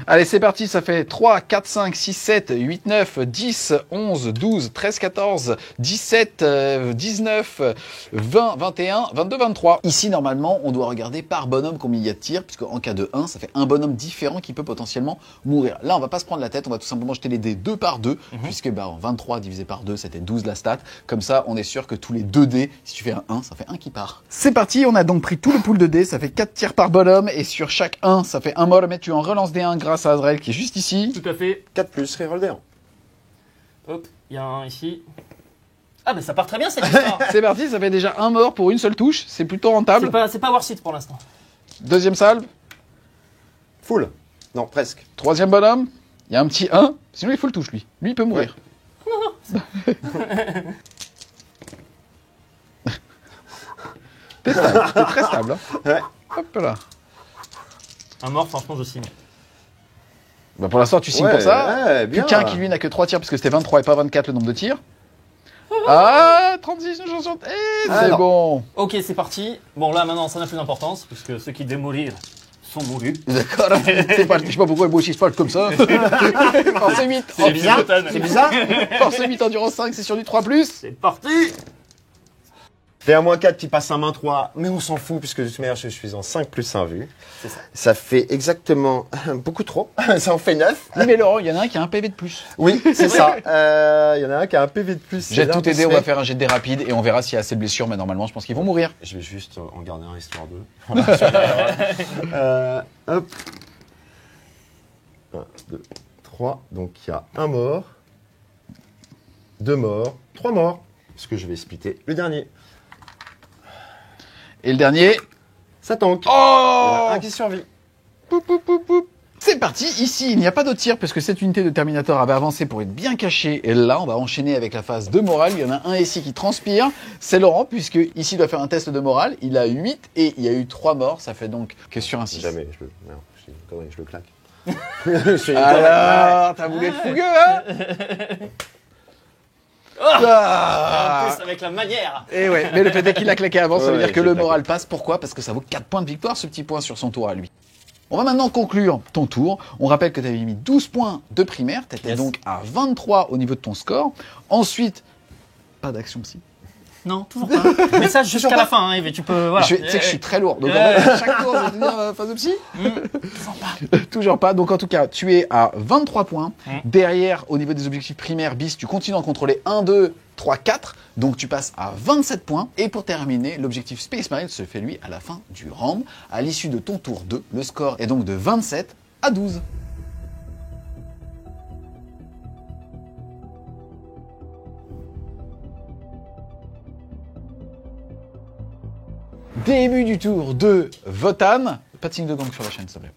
Allez, c'est parti, ça fait 3, 4, 5, 6, 7, 8, 9, 10, 11, 12, 13, 14, 17, 19, 20, 21, 22, 23. Ici, normalement, on doit regarder par bonhomme combien il y a de tirs, puisque en cas de 1, ça fait un bonhomme différent qui peut potentiellement mourir. Là, on va pas se prendre la tête, on va tout simplement jeter les dés 2 par 2, puisque 23 divisé par 2, c'était 12 la stat. Comme ça, on est sûr que tous les 2 dés, si tu fais un 1, ça fait un qui part. C'est parti, on a donc pris tout le pool de dés, ça fait 4 tirs par bonhomme, et sur chaque 1, ça fait un mort, mais tu en relances des 1 grâce à Azrael qui est juste ici. Tout à fait. 4+, reroll des 1. Hop, il y a un ici. Ah mais ça part très bien cette histoire. C'est parti, ça fait déjà un mort pour une seule touche, c'est plutôt rentable. C'est pas Warseed pour l'instant. Deuxième salve, Full. Non, presque. troisième bonhomme, il y a un petit 1, sinon il faut le touche lui. Lui il peut mourir. T'es stable, t'es très stable. Hein. Ouais. Hop là. Un mort, franchement, je signe. Bah pour l'instant tu signes Ouais, pour ça. ouais, bien. Quelqu'un qui lui n'a que 3 tirs parce que c'était 23 et pas 24 le nombre de tirs. Ah, 36, 60, c'est Alors. bon. Ok, c'est parti. Bon là maintenant, ça n'a plus d'importance, puisque ceux qui démolir sont mourus. D'accord, c'est pas, je sais pas pourquoi le bouchis se parle comme ça. Force 8, C'est bizarre. C'est bizarre. force 8, endurance 5, c'est sur du 3+. C'est parti. Fais un -4 qui passe un -3, mais on s'en fout puisque de toute manière je suis en 5+1 vue. C'est ça. Ça fait exactement beaucoup trop. Ça en fait 9. Oui, mais Laurent, il y en a un qui a un PV de plus. Oui, c'est ça. Il y en a un qui a un PV de plus. Jette C'est tout tes dés, on là, va faire un jet de dés rapide et on verra s'il y a assez de blessures, mais normalement, je pense qu'ils vont mourir. Je vais juste en garder un histoire de. Hop. 1, 2, 3. Donc il y a un mort, 2 morts, 3 morts. Parce que je vais splitter le dernier. Et le dernier. Ça tank. Il y en Oh a un qui survit. Poup, poup, poup, poup. C'est parti, ici il n'y a pas de tir parce que cette unité de Terminator avait avancé pour être bien cachée. Et là, on va enchaîner avec la phase de morale. Il y en a un ici qui transpire, c'est Laurent, puisque ici il doit faire un test de morale. Il a 8 et il y a eu 3 morts, ça fait donc que sur un 6. Jamais, je le. Non, je suis une connerie, je le claque. Je suis une Alors, t'as voulu être fougueux, hein En Ah. plus, avec la manière. Et ouais, mais le fait est qu'il a claqué avant, ça veut Ouais, dire que j'ai le claqué. moral passe. Pourquoi? Parce que ça vaut 4 points de victoire, ce petit point sur son tour à lui. On va maintenant conclure ton tour. On rappelle que tu avais mis 12 points de primaire, tu étais Yes. donc à 23 au niveau de ton score. Ensuite, pas d'action psy. Non, toujours pas. Mais ça jusqu'à la fin, hein, Yves, tu peux... Voilà. Tu sais que je suis très lourd. Donc, en fait, à chaque tour, je vais te dire phase de psy. Toujours pas. Toujours pas. Donc, en tout cas, tu es à 23 points. Derrière, au niveau des objectifs primaires, bis, tu continues à contrôler 1, 2, 3, 4. Donc, tu passes à 27 points. Et pour terminer, l'objectif Space Marine se fait, lui, à la fin du round. À l'issue de ton tour 2, le score est donc de 27 à 12. Début du tour de Votan. Pas de signe de gang sur la chaîne, s'il te plaît.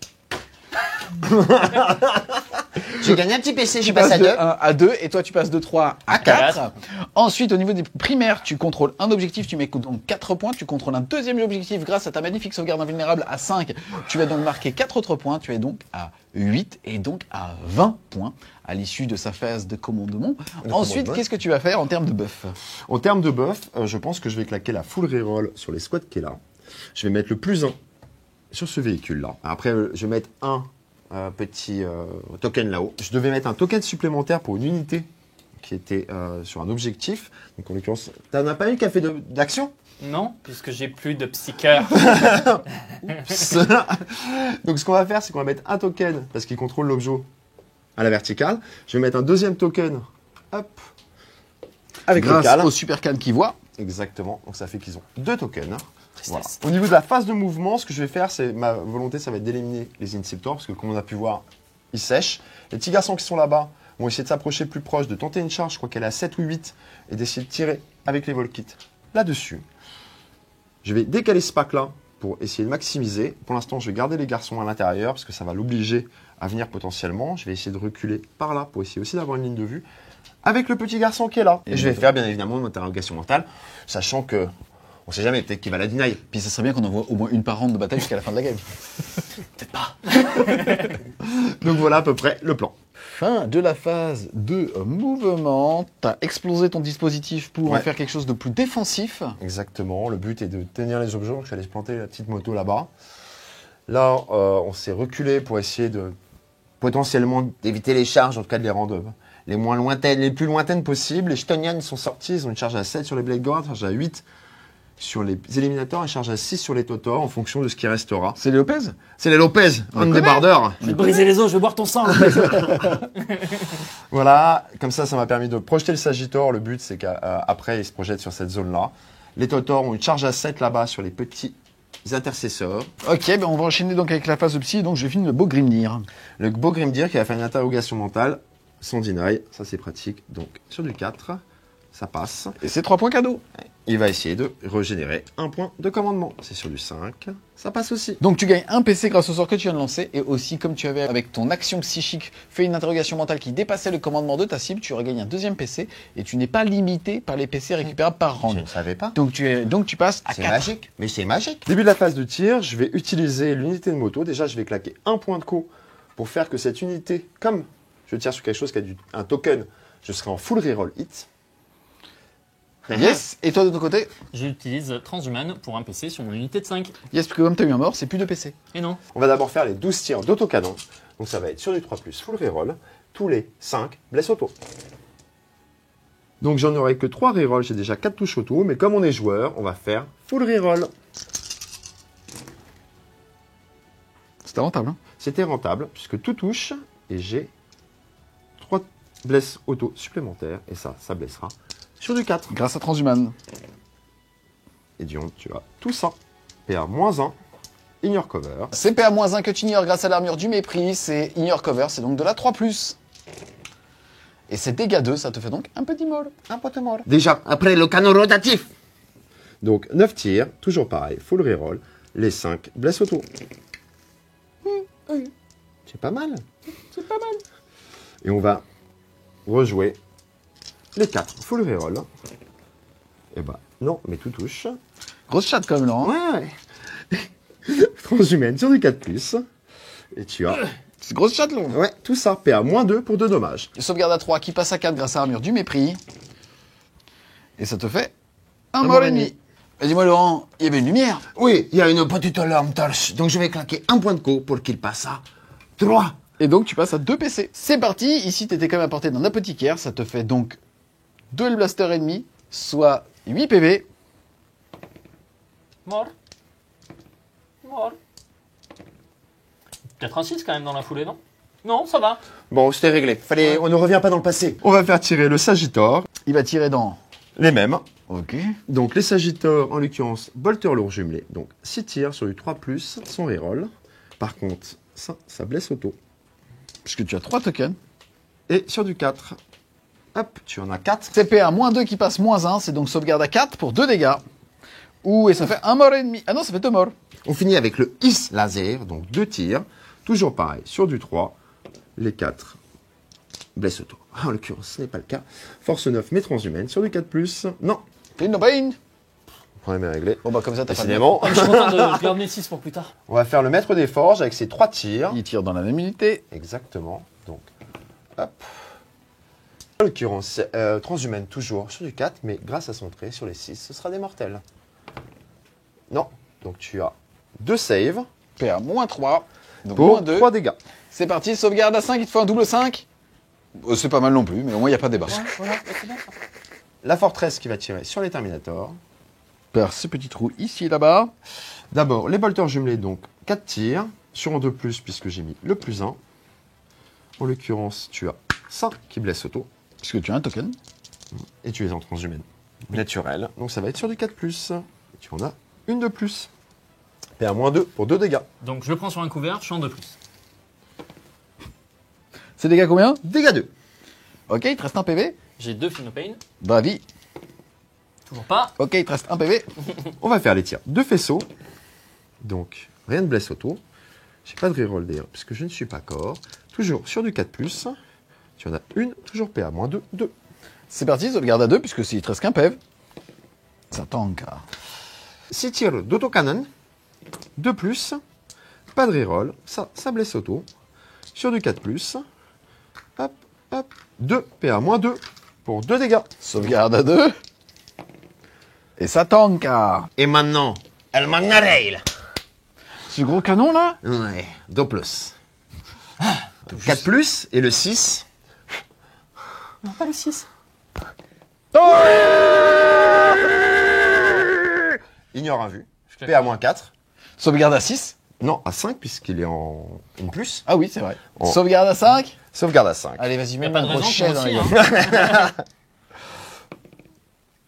J'ai gagné un petit PC, je Tu suis passé passes à de 2. 1 à 2 et toi tu passes de 3 à 4. quatre. Ensuite, au niveau des primaires, tu contrôles un objectif, tu mets donc 4 points. Tu contrôles un deuxième objectif grâce à ta magnifique sauvegarde invulnérable à 5. Tu vas donc marquer 4 autres points. Tu es donc à 8 et donc à 20 points à l'issue de sa phase de commandement. Ensuite, qu'est-ce que tu vas faire en termes de buff? En termes de buff, je pense que je vais claquer la full reroll sur les squads qui est là. Je vais mettre le +1 sur ce véhicule-là. Après, je vais mettre un petit token là-haut. Je devais mettre un token supplémentaire pour une unité qui était sur un objectif. Donc en l'occurrence, t'en as pas eu qui a fait d'action? Non, puisque j'ai plus de psycheur. Donc ce qu'on va faire, c'est qu'on va mettre un token, parce qu'il contrôle l'objet à la verticale. Je vais mettre un deuxième token, hop, avec le Grâce cal. au super can qui voit. Exactement, donc ça fait qu'ils ont 2 tokens. Voilà. Au niveau de la phase de mouvement, ce que je vais faire, c'est ma volonté, ça va être d'éliminer les Inceptors, parce que comme on a pu voir, ils sèchent. Les petits garçons qui sont là-bas vont essayer de s'approcher plus proche, de tenter une charge, je crois qu'elle est à 7 ou 8, et d'essayer de tirer avec les Volkits là-dessus. Je vais décaler ce pack-là pour essayer de maximiser. Pour l'instant, je vais garder les garçons à l'intérieur, parce que ça va l'obliger à venir potentiellement. Je vais essayer de reculer par là, pour essayer aussi d'avoir une ligne de vue, avec le petit garçon qui est là. Et je vais faire, bien évidemment, une interrogation mentale, sachant que on sait jamais, peut-être qu'il va la deny. Puis ça serait bien qu'on envoie au moins une par round de bataille jusqu'à la fin de la game. Peut-être pas. Donc voilà à peu près le plan. Fin de la phase de mouvement. T'as explosé ton dispositif pour en Ouais. faire quelque chose de plus défensif. Exactement, le but est de tenir les objets. Donc je suis allé se planter la petite moto là-bas. Là, on s'est reculé pour essayer de potentiellement d'éviter les charges, en tout cas de les rendre les moins lointaines, les plus lointaines possibles. Les Stonians sont sortis, ils ont une charge à 7 sur les Blade Guards, une charge à 8 sur les Éliminateurs et charge à 6 sur les Totors en fonction de ce qui restera. C'est les Lopez? C'est les Lopez, un débardeur. Je vais te briser les os, je vais boire ton sang. Voilà, comme ça m'a permis de projeter le Sagittor. Le but, c'est qu'après, il se projette sur cette zone-là. Les Totors ont une charge à 7 là-bas sur les petits intercesseurs. Ok, ben on va enchaîner donc avec la phase de psy. Donc je filme le beau Grimnir. Le beau Grimdir qui va faire une interrogation mentale sans deny. Ça, c'est pratique. Donc, sur du 4, ça passe. Et c'est 3 points cadeaux. Il va essayer de régénérer un point de commandement. C'est sur du 5, ça passe aussi. Donc tu gagnes un PC grâce au sort que tu viens de lancer. Et aussi, comme tu avais avec ton action psychique fait une interrogation mentale qui dépassait le commandement de ta cible, tu aurais gagné un deuxième PC. Et tu n'es pas limité par les PC récupérables par Je round. ne savais pas. Donc tu passes à C'est 4. magique. Mais c'est magique. Début de la phase de tir, je vais utiliser l'unité de moto. Déjà, je vais claquer un point de co pour faire que cette unité, comme je tire sur quelque chose qui a un token, je serai en full reroll hit. Yes. Et toi de ton côté? J'utilise Transhuman pour un PC sur mon unité de 5. Yes, parce que comme tu as eu un mort, c'est plus de PC. Et non. On va d'abord faire les 12 tirs d'autocanon. Donc ça va être sur du 3+, full reroll. Tous les 5 blesses auto. Donc j'en aurai que 3 rerolls, j'ai déjà 4 touches auto. Mais comme on est joueur, on va faire full reroll. C'était rentable, hein? C'était rentable puisque tout touche. Et j'ai 3 blesses auto supplémentaires. Et ça blessera sur du 4. Grâce à Transhuman. Et Dion, tu as tout ça. PA-1, ignore cover. C'est PA-1 que tu ignores grâce à l'armure du mépris, c'est ignore cover, c'est donc de la 3+. Et c'est dégâts 2, ça te fait donc un petit molle. Un pote mort. Déjà, après le canon rotatif. Donc 9 tirs, toujours pareil, full reroll. Les 5 blesses auto. C'est pas mal. C'est pas mal. Et on va rejouer les 4 full reroll. Et bah non, mais tout touche. Grosse chatte quand même, Laurent. Ouais. Transhumaine sur du 4+. Et tu as... C'est grosse chatte, Laurent. Ouais, tout ça. PA-2 pour 2 dommages. Sauvegarde à 3 qui passe à 4 grâce à l'armure du mépris. Et ça te fait un Un mort mort et demi. Et dis-moi, Laurent, il y avait une lumière. Oui, il y a une petite lampe torche. Donc je vais claquer un point de co pour qu'il passe à 3. Et donc tu passes à 2 PC. C'est parti, ici t'étais quand même à portée d'un apothicaire, ça te fait donc 2 Blaster ennemis, soit 8 PV. Mort. Mort. Peut-être un 6 quand même dans la foulée, non? Non, ça va. Bon, c'était réglé. On ne revient pas dans le passé. On va faire tirer le Sagittor. Il va tirer dans. Les mêmes. Ok. Donc les Sagittors, en l'occurrence, bolter lourd jumelé. Donc 6 tirs sur du 3+, sans reroll. Par contre, ça blesse auto. Puisque tu as 3 tokens. Et sur du 4, hop, tu en as 4. CPA -2 qui passe -1, c'est donc sauvegarde à 4 pour 2 dégâts. Ouh, et ça fait 1 mort et demi. Ah non, ça fait 2 morts. On finit avec le Is laser, donc 2 tirs. Toujours pareil, sur du 3, les 4 blesse auto. En l'occurrence, ce n'est pas le cas. Force 9, mais transhumaine. Sur du 4+, non. Clean no pain. Le problème est réglé. Bon bah comme ça, t'as pas de Décidément. Je suis content de garder 6 pour plus tard. On va faire le maître des forges avec ses 3 tirs. Il tire dans la même unité. Exactement. Donc, hop. En l'occurrence, transhumaine toujours sur du 4, mais grâce à son trait sur les 6, ce sera des mortels. Non. Donc tu as 2 saves PA -3. Donc pour -2. 3 dégâts. C'est parti, sauvegarde à 5, il te faut un double 5. C'est pas mal non plus, mais au moins il n'y a pas de débat. La forteresse qui va tirer sur les Terminators. Par ces petits trous ici et là-bas. D'abord, les bolters jumelés, donc 4 tirs. Sur un 2+, puisque j'ai mis le +1. En l'occurrence, tu as ça qui blesse auto. Puisque tu as un token. Et tu es en transhumaine naturelle. Donc ça va être sur du 4+. Et tu en as une de plus. PA -2 pour 2 dégâts. Donc je le prends sur un couvert, je suis en 2+. C'est dégâts combien? Dégâts 2. Ok, il te reste un PV. J'ai 2 Finopane. Bravi. Toujours pas. Ok, il te reste un PV. On va faire les tirs de faisceau. Donc, rien de blesse auto. J'ai pas de reroll d'ailleurs, puisque je ne suis pas corps. Toujours sur du 4+. Tu en as une, toujours PA -2, 2. C'est parti, sauvegarde à 2, puisque il te reste qu'un PV. Ça tank. 6 tirs d'autocanon. 2+. Pas de reroll. Ça blesse auto. Sur du 4+. Hop, hop. 2 PA -2 pour 2 dégâts. Sauvegarde à 2. Et ça tank. Et maintenant, El Magnareil. Ce gros canon là? Ouais, 2+. 4+, et le 6. Non, pas le 6. Ignore un vu. PA -4. Sauvegarde à 6. Non, à 5, puisqu'il est en plus. Ah oui, c'est vrai. Oh. Sauvegarde à 5. Sauvegarde à 5. Allez, vas-y, Y a mets-moi pas de une raison grosse pour chaise dans aussi, les hein.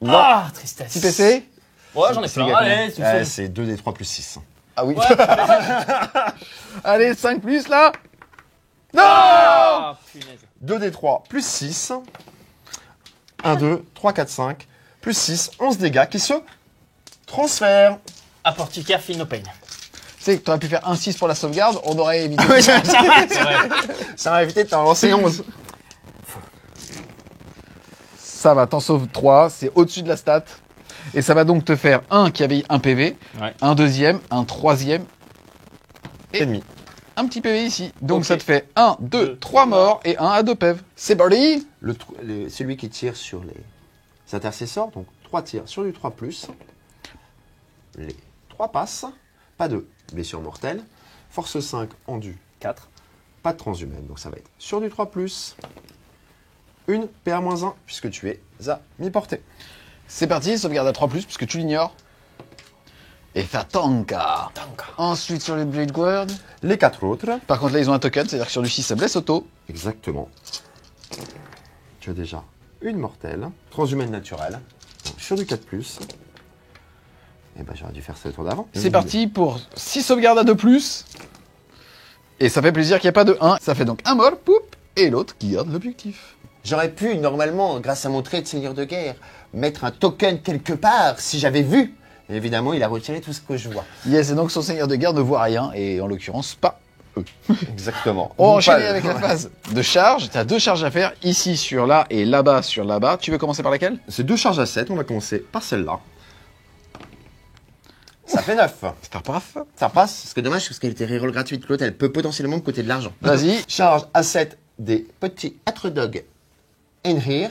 Non. Ah, tristesse. Petit PC. Ouais, j'en ai C'est plein. gars Allez, tu fais. C'est 2d3 plus 6. Ah oui. Ouais. Allez, 5 plus là. Ah, punaise. 2d3 plus 6. 1, 2, 3, 4, 5. Plus 6, 11 dégâts qui se transfèrent. Apothicaire Finopane. Tu sais que t'aurais pu faire un 6 pour la sauvegarde, on aurait évité. C'est vrai. Ça m'a évité de t'en lancer 11. Ça va, t'en sauves 3, c'est au-dessus de la stat. Et ça va donc te faire un qui avait un PV, Ouais. un deuxième, un troisième, Et demi. un petit PV ici. Donc Ok. ça te fait 1, 2, 3 morts et 1 à 2 PV. C'est parti. Celui qui tire sur les intercesseurs, donc 3 tirs sur du 3+. Les 3 passent. Pas de blessure mortelle. Force 5 en du 4. Pas de transhumaine, donc ça va être sur du 3+. Une PA-1, puisque tu es à mi-portée. C'est parti, sauvegarde à 3 plus puisque tu l'ignores. Et ça tanka. Ensuite sur les Blade Guard. Les 4 autres. Par contre là ils ont un token, c'est-à-dire que sur du 6 ça blesse auto. Exactement. Tu as déjà une mortelle. Transhumaine naturelle. Donc, sur du 4+. Et ben j'aurais dû faire ça le tour d'avant. C'est parti pour 6 sauvegardes à 2 plus. Et ça fait plaisir qu'il n'y ait pas de 1. Ça fait donc un mort, poup, et l'autre qui garde l'objectif. J'aurais pu, normalement, grâce à mon trait de seigneur de guerre, mettre un token quelque part si j'avais vu. Mais évidemment, il a retiré tout ce que je vois. Yes, et donc son seigneur de guerre ne voit rien, et en l'occurrence pas eux. Exactement. On va Ou enchaîner pas- avec la phase de charge. Tu as 2 charges à faire, ici sur là et là-bas sur là-bas. Tu veux commencer par laquelle? C'est 2 charges à 7. On va commencer par celle-là. Ça fait 9. C'est paf. Ça passe. Ce qui est dommage, parce qu'elle était reroll gratuite. L'autre, elle peut potentiellement me coûter de l'argent. Vas-y. Charge à 7 des petits hot dogs in here.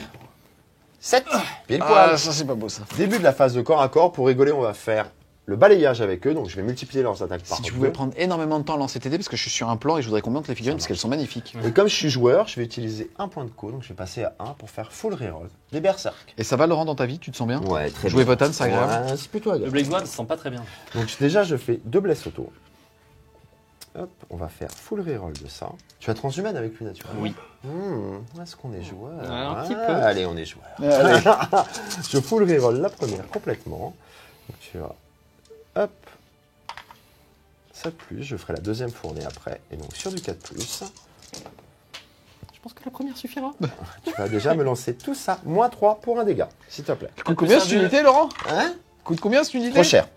7. Pile poil. Ah, ça c'est pas beau ça. Début de la phase de corps à corps. Pour rigoler, on va faire le balayage avec eux, donc je vais multiplier leurs attaques par Si tu 2. pouvais prendre énormément de temps à lancer tes dés, parce que je suis sur un plan et je voudrais qu'on monte les figurines parce qu'elles sont magnifiques. Et comme je suis joueur, je vais utiliser un point de co, donc je vais passer à 1 pour faire full reroll des berserk. Et ça va, Laurent, dans ta vie? Tu te sens bien? Ouais, très Jouer bien. Votan, c'est agréable. Ouais, c'est plutôt Le agréable. Blaze Ward se sent pas très bien. Donc déjà, je fais 2 blesses auto. Hop, on va faire full reroll de ça. Tu as transhumane avec lui, naturellement? Oui. Est-ce qu'on est joueur? Un petit peu. Allez, on est joueur. Allez. Je full reroll la première complètement. Donc tu vas... Hop. Ça plus, je ferai la deuxième fournée après. Et donc sur du 4+, Je pense que la première suffira. tu vas déjà me lancer tout ça. -3 pour un dégât, s'il te plaît. Coûte combien cette unité, Laurent? Hein? Coûte combien cette unité? Trop cher.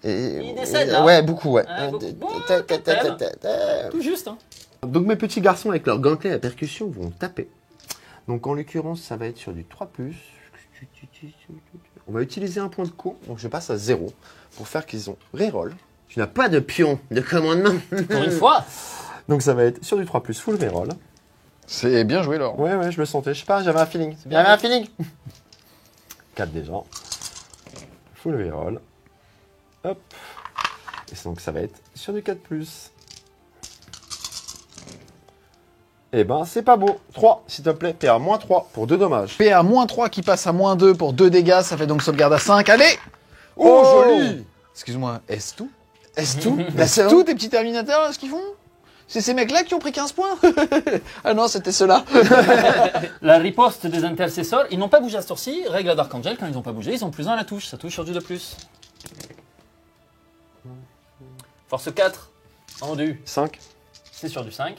Et, Il décède, là. Ouais, beaucoup, ouais. Beaucoup. Ouais, Tout juste, hein. Donc mes petits garçons avec leurs gantelets à percussion vont taper. Donc en l'occurrence, ça va être sur du 3+. On va utiliser un point de co, donc je passe à 0 pour faire qu'ils ont reroll. Tu n'as pas de pion de commandement. Pour une fois. Donc ça va être sur du 3+, full reroll. C'est bien joué, Laurent. Ouais, je le sentais. Je sais pas, j'avais un feeling. bien. J'avais un feeling. 4 déjà. Full reroll. Hop. Et donc ça va être sur du 4+. Eh ben, c'est pas beau. 3, s'il te plaît. PA -3 pour 2 dommages. PA -3 qui passe à -2 pour 2 dégâts, ça fait donc sauvegarde à 5. Allez! Oh, joli! Excuse-moi, est-ce tout? Est-ce tout? C'est tout tes petits Terminateurs, là, ce qu'ils font? C'est ces mecs-là qui ont pris 15 points? Ah non, c'était ceux-là. La riposte des intercesseurs, ils n'ont pas bougé à ce tour-ci. Règle d'Archangel, quand ils n'ont pas bougé, ils ont +1 à la touche. Ça touche sur du 2+. Force 4 en du. 5. C'est sur du 5.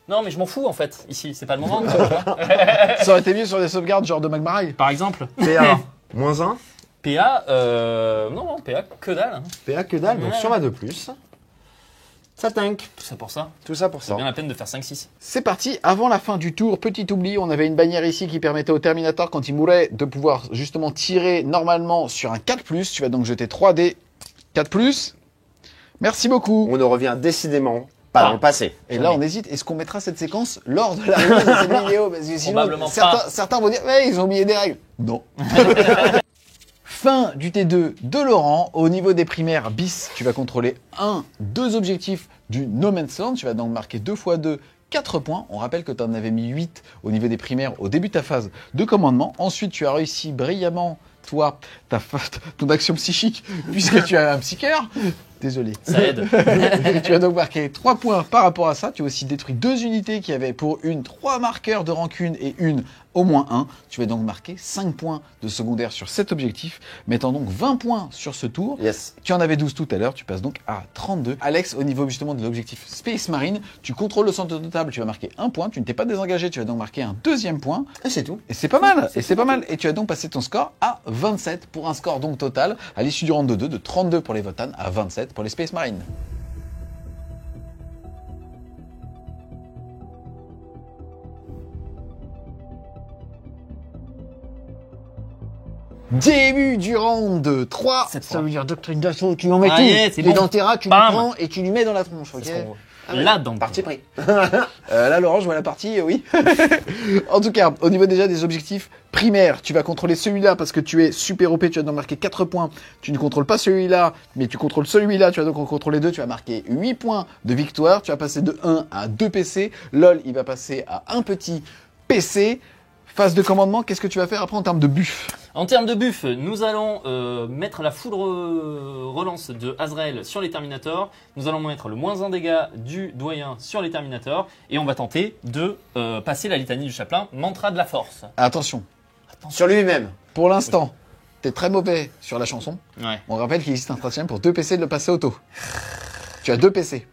Non, mais je m'en fous en fait. Ici, c'est pas le moment. Ça aurait été mieux sur des sauvegardes genre de Magmarai. Par exemple, PA -1. PA, non, PA, que dalle. Hein. PA que dalle, donc Ouais. sur ma 2+. Ça tank. Tout ça pour ça. Tout ça pour C'est ça. bien la peine de faire 5-6. C'est parti, avant la fin du tour, petit oubli, on avait une bannière ici qui permettait au Terminator, quand il mourait, de pouvoir justement tirer normalement sur un 4+. Tu vas donc jeter 3 dés 4+. Merci beaucoup. On ne revient décidément pas dans le passé. Et là, on hésite. Est-ce qu'on mettra cette séquence lors de la release de cette vidéo? Parce que sinon, Probablement pas. certains vont dire, ouais, ils ont oublié des règles. Non. Fin du T2 de Laurent. Au niveau des primaires bis, tu vas contrôler 2 objectifs du No Man's Land. Tu vas donc marquer 2 x 2, 4 points. On rappelle que tu en avais mis 8 au niveau des primaires au début de ta phase de commandement. Ensuite, tu as réussi brillamment, toi, ton action psychique, puisque tu as un psycheur. Désolé. Ça aide. Tu as donc marqué 3 points par rapport à ça. Tu as aussi détruit 2 unités qui avaient pour une 3 marqueurs de rancune et une au moins 1. Tu vas donc marquer 5 points de secondaire sur cet objectif, mettant donc 20 points sur ce tour. Yes. Tu en avais 12 tout à l'heure, tu passes donc à 32. Alex, au niveau justement de l'objectif Space Marine, tu contrôles le centre de table, tu vas marquer 1 point. Tu ne t'es pas désengagé, tu vas donc marquer un 2e point. Et c'est tout. Et c'est pas mal, Et tu as donc passé ton score à 27 pour un score donc total à l'issue du round de 2 de 32 pour les Votan à 27 pour les Space Marines. Début du round 3. Cette Ça fois. veut dire doctrine d'assaut, tu en mets Ah, tout. yeah, c'est Les bon. Dantera, tu Bam. les prends et tu lui mets dans la tronche, ok? C'est ce qu'on veut. Là, donc. Parti pris. Là, Laurent, je vois la partie, oui. En tout cas, au niveau déjà des objectifs primaires, tu vas contrôler celui-là parce que tu es super OP, tu vas donc marquer 4 points. Tu ne contrôles pas celui-là, mais tu contrôles celui-là, tu vas donc en contrôler 2, tu vas marquer 8 points de victoire. Tu vas passer de 1 à 2 PC. LOL, il va passer à un petit PC. Phase de commandement, qu'est-ce que tu vas faire après en termes de buff? En termes de buff, nous allons mettre la foudre relance de Azrael sur les Terminators. Nous allons mettre le -1 dégâts du doyen sur les Terminators. Et on va tenter de passer la litanie du chaplain, mantra de la force. Attention, Sur lui-même. pour l'instant, t'es très mauvais sur la chanson. Ouais. On rappelle qu'il existe un stratagème pour 2 PC de le passer auto. Tu as 2 PC.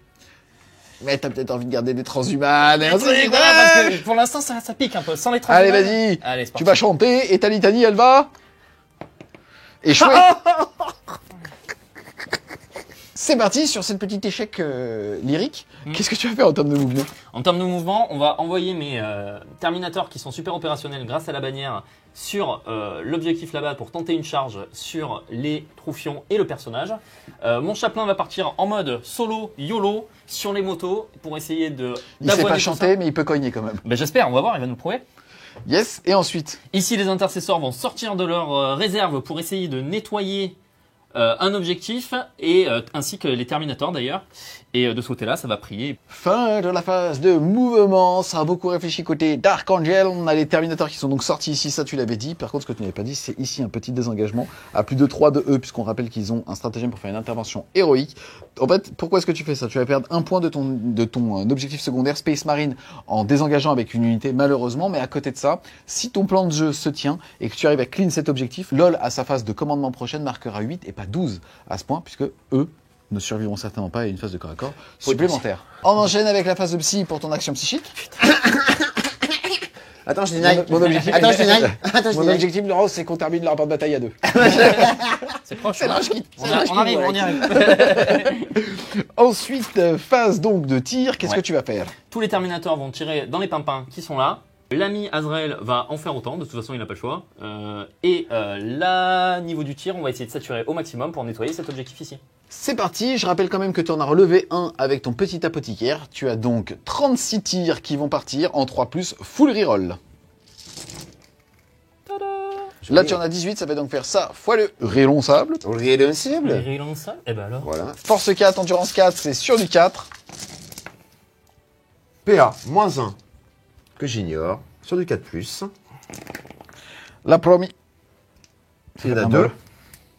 Mais t'as peut-être envie de garder des transhumanes et un truc, Voilà, parce que pour l'instant, ça pique un peu. Sans les Allez, transhumains. vas-y. Allez, c'est Tu parti. vas chanter et ta litanie, elle va échouer. C'est parti sur cette petite échec lyrique. Qu'est-ce que tu vas faire en termes de mouvement? En termes de mouvement, on va envoyer mes Terminators qui sont super opérationnels grâce à la bannière sur l'objectif là-bas pour tenter une charge sur les troufions et le personnage. Mon chaplain va partir en mode solo, YOLO, sur les motos pour essayer de... Il sait d'avoiner pas tout chanter, mais il peut cogner quand même. ça. Ben, j'espère, on va voir, il va nous prouver. Yes, et ensuite? Ici, les intercesseurs vont sortir de leur réserve pour essayer de nettoyer un objectif, et ainsi que les Terminators d'ailleurs. Et de ce côté-là, ça va prier. Fin de la phase de mouvement, ça a beaucoup réfléchi côté Dark Angel. On a les Terminators qui sont donc sortis ici, ça tu l'avais dit. Par contre, ce que tu n'avais pas dit, c'est ici un petit désengagement à plus de 3 de eux, puisqu'on rappelle qu'ils ont un stratagème pour faire une intervention héroïque. En fait, pourquoi est-ce que tu fais ça? Tu vas perdre un point de ton objectif secondaire Space Marine en désengageant avec une unité, malheureusement. Mais à côté de ça, si ton plan de jeu se tient et que tu arrives à clean cet objectif, LOL à sa phase de commandement prochaine marquera 8 et pas 12 à ce point, puisque eux ne survivront certainement pas à une phase de corps à corps supplémentaire. On enchaîne avec la phase de psy pour ton action psychique. Attends, je dénaille. Mon objectif, Attends, je dénaille. Attends, je mon dénaille. objectif, Laurent, c'est qu'on termine le rapport de bataille à 2. C'est proche. C'est hein. là, je quitte. On arrive, on y arrive. Ensuite, phase donc de tir, qu'est-ce Ouais. que tu vas faire? Tous les Terminators vont tirer dans les pimpins qui sont là. L'ami Azrael va en faire autant, de toute façon il n'a pas le choix. Et là, niveau du tir, on va essayer de saturer au maximum pour nettoyer cet objectif ici. C'est parti, je rappelle quand même que tu en as relevé un avec ton petit apothicaire. Tu as donc 36 tirs qui vont partir en 3+, full reroll. Là tu en as 18, ça va donc faire ça fois le relonçable. Rédonçable. ça Et ben alors. Voilà. Force 4, endurance 4, c'est sur du 4. PA, -1, que j'ignore, sur du 4+. La première. Il y en a un 2. mort.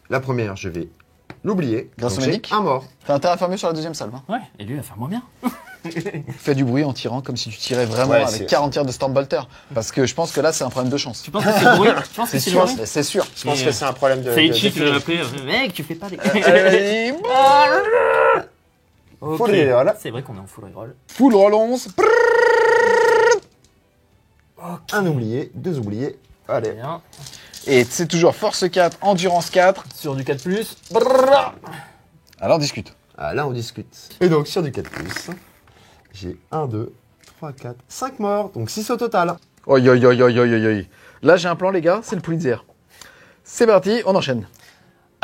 La première, je vais l'oublier. Grâce Donc au j'ai medic. un mort. T'as intérêt à faire mieux sur la deuxième salve. Hein. Ouais, et lui il va faire moins bien. Fais du bruit en tirant comme si tu tirais vraiment Ouais, avec c'est- 40 tirs de Stormbolter. Parce que je pense que là c'est un problème de chance. Tu penses que c'est le bruit Tu penses que c'est le bruit C'est sûr. Je pense Et, que c'est un problème de... C'est de- Itchy qui de- va l'appeler. Mec, tu fais pas des. Ok. Full reroll. C'est vrai qu'on est en full reroll. Full roll 11. Un oublié, 2 oubliés. Allez. Bien. Et c'est toujours force 4, endurance 4. Sur du 4+. Alors discute. Ah, là, on discute. Et donc, sur du 4+, j'ai 1, 2, 3, 4, 5 morts. Donc 6 au total. Oi, oi, oi, oi, oi, oi, oi. Là j'ai un plan les gars, c'est le Pulitzer. C'est parti, on enchaîne.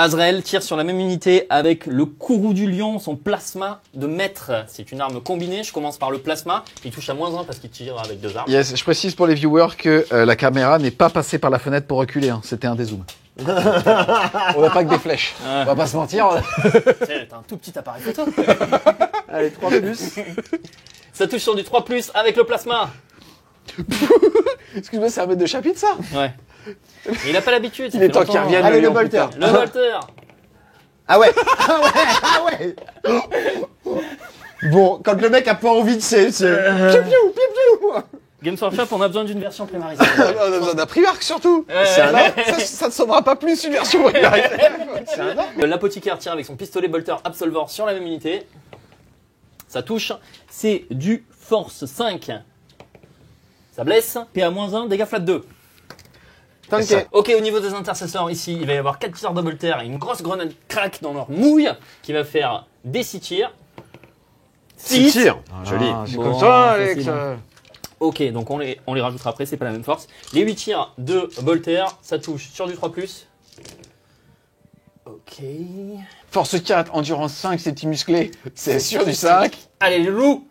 Azrael tire sur la même unité avec le courroux du lion, son plasma de maître. C'est une arme combinée. Je commence par le plasma. Il touche à -1 parce qu'il tire avec 2 armes. Yes, je précise pour les viewers que la caméra n'est pas passée par la fenêtre pour reculer, hein. C'était un dézoom. On n'a pas que des flèches. Ouais. On va pas se mentir. T'as un tout petit appareil photo. Allez, 3+. Ça touche sur du 3+ avec le plasma. Excuse-moi, c'est un maître de chapitre ça? Ouais. Mais il a pas l'habitude. ça Il est fait temps longtemps. qu'il revienne. Allez, le lion, bolter. putain. Le Volter. Ah ouais. Ah ouais. Ah ouais. Bon, quand le mec a pas envie de... C'est... Piou, piou, piou, piou. Games Workshop, on a besoin d'une version primarisée. On a besoin d'un Primark surtout. C'est un ordre. Ça ne sonnera pas plus une version primarisée. C'est un ordre. L'apothicaire tire avec son pistolet bolter Absolvor sur la même unité. Ça touche. C'est du Force 5. Ça blesse. PA-1, dégâts flat 2. Tanké. Ok, au niveau des intercesseurs, ici, il va y avoir 4 tirs de bolter et une grosse grenade crack dans leur mouille qui va faire des 6 tirs. 6 tirs. Joli. C'est Bon, comme ça, c'est Alex. bon. Ok, donc on les rajoutera après, c'est pas la même force. Les 8 tirs de bolter, ça touche sur du 3+. Ok. Force 4, endurance 5, c'est petit musclé. C'est sur du 5. Allez, le loup.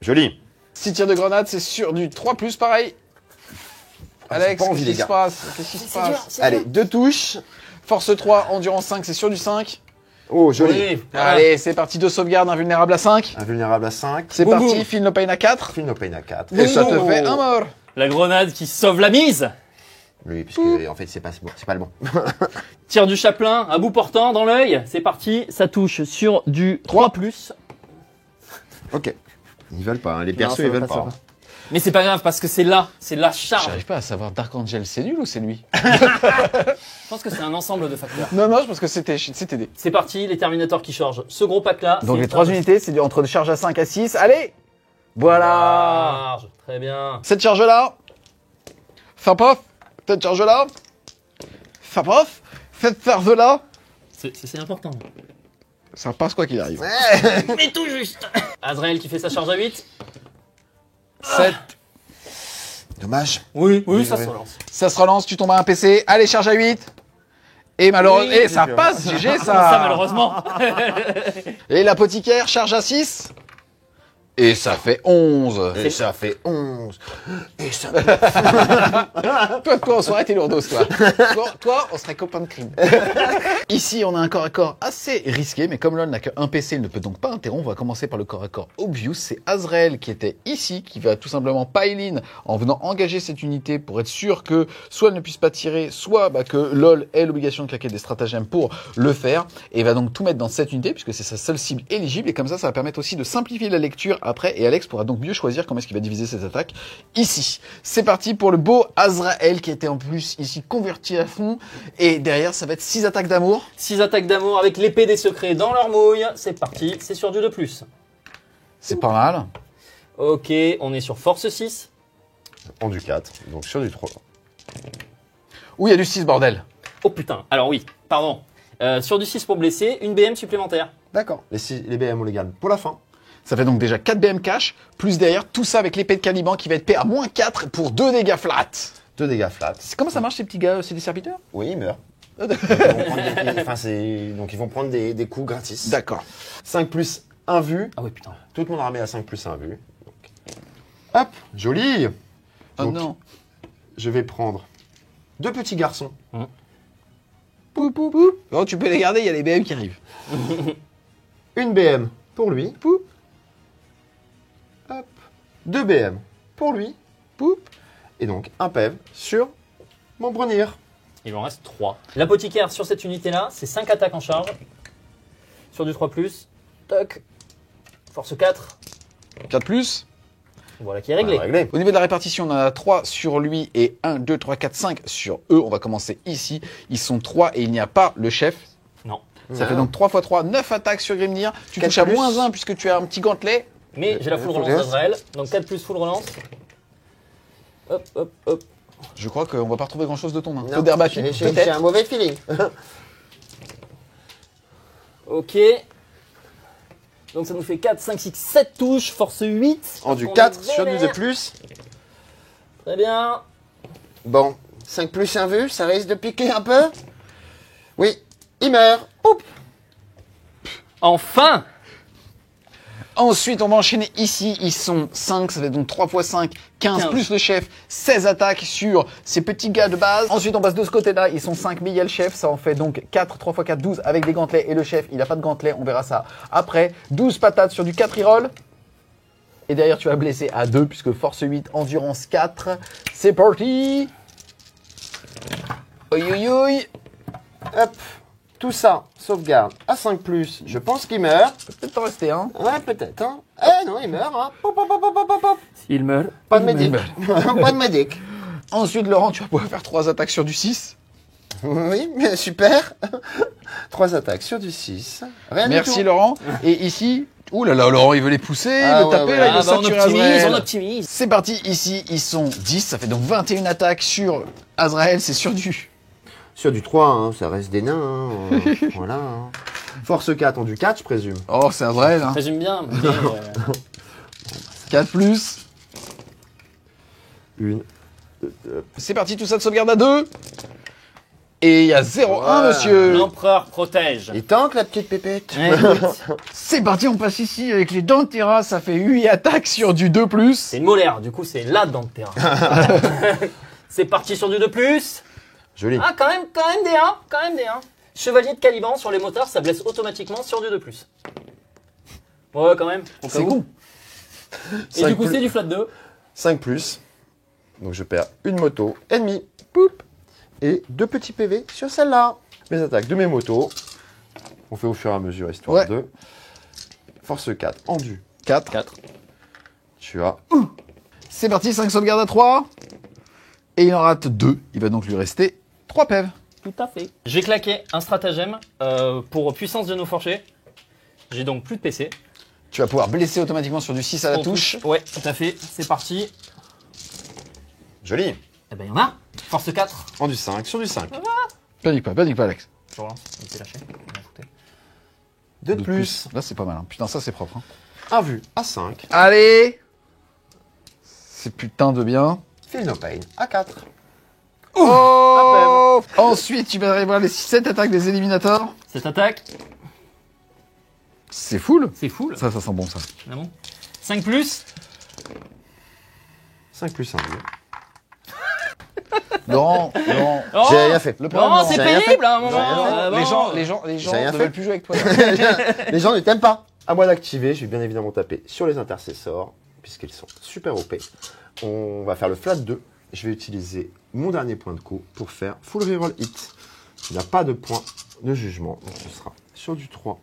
Joli. 6 tirs de grenade, c'est sur du 3+, pareil. Alex, pas envie, qu'est-ce les qui gars. se passe? Qu'est-ce qui se passe? Allez, 2 touches. Force 3, endurance 5, c'est sur du 5. Oh, joli. Oui, voilà. Allez, c'est parti, 2 sauvegardes, invulnérable à 5. Invulnérable à 5. C'est Boum, parti, boum. feel no pain à 4. Feel no pain à 4. Et ça te Boum. fait un mort. La grenade qui sauve la mise. Oui, parce que en fait, c'est pas bon. C'est pas le bon. Tire du chaplain à bout portant dans l'œil. C'est parti, ça touche sur du 3+. Ok. Ils veulent pas, hein. Les Non, persos, ça ils va veulent pas, ça pas. va. Mais c'est pas grave parce que c'est la charge. J'arrive pas à savoir Dark Angel, c'est nul ou c'est lui? Je pense que c'est un ensemble de facteurs. Non, je pense que c'était D. C'est parti, les Terminators qui chargent ce gros pack là. Donc c'est les 3 charge. unités, c'est entre de charge à 5 à 6. Allez! Voilà! Charge, très bien. Cette charge-là. Fapof. Cette charge-là. Fapof. Cette charge-là. C'est important. Ça passe quoi qu'il arrive. Mais tout juste. Azrael qui fait sa charge à 8. 7. Dommage. Oui, Oui, ça oui. se relance. Ça se relance, tu tombes à un PC. Allez, charge à 8. Et malheureusement, Oui, et ça j'ai passe, GG, Ça malheureusement. Et l'apothicaire, charge à 6. Et ça fait 11. Et ça fait 11. Et ça Toi, on serait été lourdos, toi. Toi, on serait copain de crime. Ici, on a un corps à corps assez risqué, mais comme LoL n'a qu'un PC, il ne peut donc pas interrompre. On va commencer par le corps à corps obvious. C'est Azrael qui était ici, qui va tout simplement pile-in en venant engager cette unité pour être sûr que soit elle ne puisse pas tirer, soit que LoL ait l'obligation de claquer des stratagèmes pour le faire. Et il va donc tout mettre dans cette unité, puisque c'est sa seule cible éligible. Et comme ça va permettre aussi de simplifier la lecture après. Et Alex pourra donc mieux choisir comment est-ce qu'il va diviser ses attaques ici. C'est parti pour le beau Azrael qui était en plus ici converti à fond. Et derrière, ça va être 6 attaques d'amour. 6 attaques d'amour avec l'épée des secrets dans leur mouille. C'est parti, c'est sur du 2+. C'est pas mal. Ok, on est sur force 6. En du 4, donc sur du 3. Ouh, il y a du 6, bordel. Oh putain, alors oui, pardon. Sur du 6 pour blesser, une BM supplémentaire. D'accord. Les BM, on les gagne pour la fin. Ça fait donc déjà 4 BM cash, plus derrière tout ça avec l'épée de Caliban qui va être paix à -4 pour 2 dégâts flat. 2 dégâts flat. Comment ça marche ces petits gars? C'est des serviteurs? Oui, ils meurent. Donc, ils vont prendre des coups gratis. D'accord. 5 plus 1 vu. Ah oui, putain. Toute mon armée a 5 plus 1 vu. Donc, hop, joli. Oh Donc, non. je vais prendre 2 petits garçons. Pou, pou, pou. Oh, tu peux les garder, il y a les BM qui arrivent. Une BM pour lui. Pou. Hop. 2 BM pour lui. Pou. Et donc un PEV sur mon Brunir. Il en reste 3. L'apothicaire sur cette unité-là, c'est 5 attaques en charge. Sur du 3+. Toc. Force 4. 4 plus. Voilà qui est réglé. Réglé. Au niveau de la répartition, on en a 3 sur lui et 1, 2, 3, 4, 5 sur eux. On va commencer ici. Ils sont 3 et il n'y a pas le chef. Non. Ça fait donc 3 x 3, 9 attaques sur Grimnir. Tu touches à plus. -1 puisque tu as un petit gantelet. Mais j'ai la full relance d'Azrael. Donc 4+ full relance. Hop, hop, hop. Je crois qu'on va pas retrouver grand chose de ton main. Non, Feu d'herbafi, j'ai peut-être. un mauvais feeling. Ok. Donc ça nous fait 4, 5, 6, 7 touches. Force 8. En du On 4 est sur du vénère. 2+. Très bien. Bon, 5 plus 1 vu, ça risque de piquer un peu. Oui, il meurt. Poup. Enfin. Ensuite, on va enchaîner ici. Ils sont 5, ça fait donc 3 x 5, 15 plus le chef, 16 attaques sur ces petits gars de base. Ensuite, on passe de ce côté-là. Ils sont 5, mais il y a le chef. Ça en fait donc 4, 3 x 4, 12 avec des gantelets. Et le chef, il n'a pas de gantelets. On verra ça après. 12 patates sur du 4 reroll. Et derrière, tu vas blesser à 2 puisque force 8, endurance 4. C'est parti. Oi, oi, oi. Hop, tout ça, sauvegarde à 5 plus. Je pense qu'il meurt. Peut-être en rester un. Ouais, peut-être. Hein. Eh non, il meurt. Hein. Pop, pop, pop, pop, pop, pop. Il meurt. Pas de médic. Pas de médic. Ensuite, Laurent, tu vas pouvoir faire 3 attaques sur du 6. Oui, mais super. 3 attaques sur du 6. Rien Merci, du tout. Laurent. Et ici, ouh là là, Laurent, il veut les pousser, Ah le ouais, taper, ouais. là, il Ah veut bah on saturer optimise, Azrael. on optimise. C'est parti, ici, ils sont 10, ça fait donc 21 attaques sur Azrael, c'est sur du... Sur du 3, hein, ça reste des nains. Hein. Voilà. Hein. Force 4 en du 4, je présume. Oh, c'est Azrael, hein. Résume bien. Mais, 4 plus. Une. C'est parti, tout ça de sauvegarde à 2. Et il y a 0-1, Ouais. monsieur. l'empereur protège. Il tank la petite pépette. Eh, écoute, C'est parti, on passe ici avec les dents de Terra, ça fait 8 attaques sur du 2 plus. c'est une molaire, du coup c'est là dans le terrain. C'est parti sur du 2+. Joli. Ah quand même des 1, quand même des 1. Chevalier de Caliban sur les motards, ça blesse automatiquement sur du 2+. Ouais quand même. au cas C'est où. con. Et du coup c'est du flat 2. 5 plus. Donc je perds une moto ennemie. Poup. Et 2 petits PV sur celle-là. Mes attaques de mes motos. On fait au fur et à mesure, histoire Ouais. de. Force 4 en du. 4. 4. Tu as. C'est parti, 5 sauvegardes à 3. Et il en rate 2. Il va donc lui rester 3 pèves. Tout à fait. J'ai claqué un stratagème pour puissance de nos forchers. J'ai donc plus de PC. Tu vas pouvoir blesser automatiquement sur du 6 à la On touche. Ouais, tout à fait. C'est parti. Joli. Eh ben, il y en a. Force 4. En du 5 sur du 5. Panique pas, Alex. Je relance. Il s'est lâché. On a fouté. 2 de plus. Là, c'est pas mal. Hein. Putain, ça, c'est propre. Hein. Un vu à 5. Allez. C'est putain de bien. Feel no pain à 4. Oh. Ensuite, tu vas aller voir les 7 attaques des éliminators. Cette attaque, C'est full. c'est full. Ça sent bon, ça. Évidemment. 5 plus. 5 plus 1. Laurent, Oh, J'ai rien fait. le problème, Non, Laurent, c'est j'ai rien pénible fait. à un J'ai rien moment. fait. les gens J'ai rien ne fait. veulent plus jouer avec toi. Les gens ne t'aiment pas. À moi d'activer, je vais bien évidemment taper sur les intercessors, puisqu'ils sont super OP. On va faire le flat 2. Je vais utiliser mon dernier point de coup pour faire full reroll hit. Il n'y a pas de point de jugement, donc ce sera sur du 3.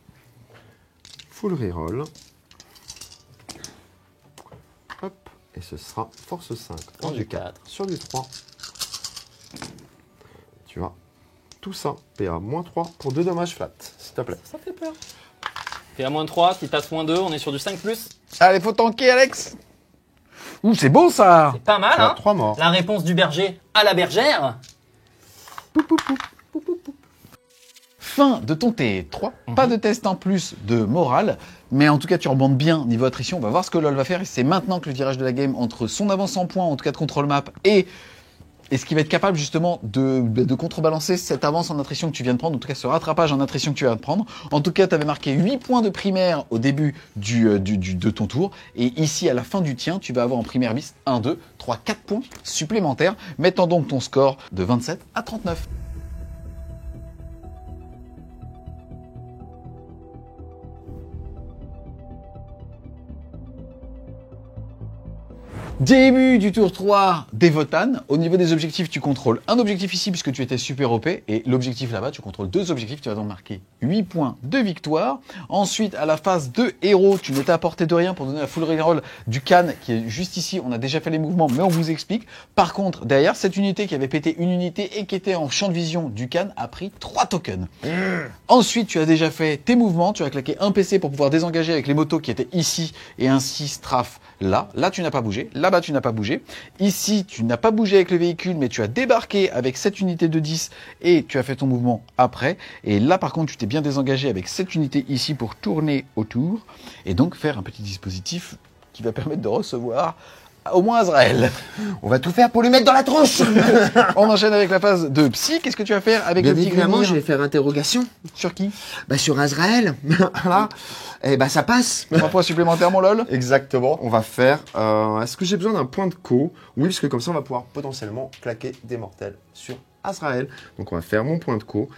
Full reroll. Hop, et ce sera force 5 en du 4 sur du 3. Tu vois, tout ça, PA-3 pour 2 dommages flat, s'il te plaît. Ça fait peur. PA-3, qui passe -2, on est sur du 5 plus. Allez, faut tanker, Alex. Ouh, c'est beau ça. C'est pas mal, Tu as hein. 3 morts. La réponse du berger à la bergère. Fin de ton T3. Pas de test en plus de morale, mais en tout cas tu rebondes bien niveau attrition. On va voir ce que LoL va faire. Et c'est maintenant que le tirage de la game entre son avance en points, en tout cas de contrôle map, et ce qui va être capable justement de contrebalancer cette avance en attrition que tu viens de prendre, en tout cas ce rattrapage en attrition que tu viens de prendre. En tout cas, tu avais marqué 8 points de primaire au début de ton tour. Et ici, à la fin du tien, tu vas avoir en primaire bis 1, 2, 3, 4 points supplémentaires, mettant donc ton score de 27 à 39. Début du tour 3 des Votan. Au niveau des objectifs, tu contrôles un objectif ici puisque tu étais super OP. Et l'objectif là-bas, tu contrôles 2 objectifs. Tu vas donc marquer 8 points de victoire. Ensuite, à la phase de héros, tu n'étais à portée de rien pour donner la full reroll du Khan qui est juste ici. On a déjà fait les mouvements, mais on vous explique. Par contre, derrière, cette unité qui avait pété une unité et qui était en champ de vision du Khan a pris 3 tokens. Ensuite, tu as déjà fait tes mouvements. Tu as claqué un PC pour pouvoir désengager avec les motos qui étaient ici et ainsi strafe là. Là, tu n'as pas bougé. Là-bas, tu n'as pas bougé. Ici, tu n'as pas bougé avec le véhicule, mais tu as débarqué avec cette unité de 10 et tu as fait ton mouvement après. Et là, par contre, tu t'es bien désengagé avec cette unité ici pour tourner autour et donc faire un petit dispositif qui va permettre de recevoir au moins Azrael. On va tout faire pour lui mettre dans la tronche. On enchaîne avec la phase de psy. Qu'est-ce que tu vas faire avec Bien le petit évidemment, Grémir je vais faire interrogation. Sur qui? Bah, sur Azrael. Voilà. Et bah, ça passe. 3 points supplémentaires, mon lol. Exactement. On va faire. Est-ce que j'ai besoin d'un point de co? Oui, parce que comme ça, on va pouvoir potentiellement claquer des mortels sur Azrael. Donc, on va faire mon point de co.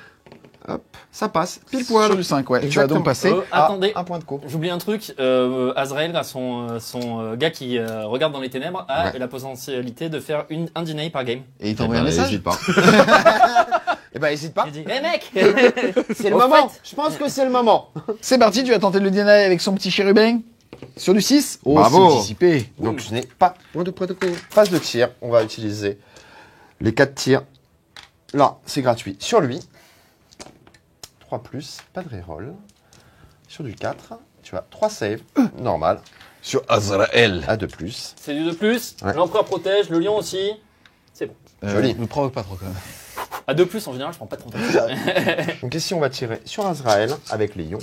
Hop, ça passe. Pile poil. Sur du 5, ouais. Tu vas donc Exactement. passer. Attendez. Un point de co. J'oublie un truc, Azrael, là, son gars qui regarde dans les ténèbres, a Ouais. la potentialité de faire un deny par game. Et il t'envoie un message. N'hésite pas. Eh ben, hésite pas. Il dit, hé mec C'est le Au moment. fait. Je pense que c'est le moment. C'est parti, tu vas tenter le deny avec son petit chérubin. Sur du 6. Oh, Bravo. c'est anticipé. Donc, je n'ai pas point de co. Phase de tir. On va utiliser les 4 tirs. Là, c'est gratuit. Sur lui. 3 plus, pas de reroll. Sur du 4, tu as 3 saves, normal. Sur Azrael. À 2 plus. C'est du de plus, Ouais. l'empereur protège, le lion aussi. C'est bon. Joli. Ne provoque pas trop quand même. À 2 plus, en général, je prends pas de contact. Donc ici, on va tirer sur Azrael avec les ions.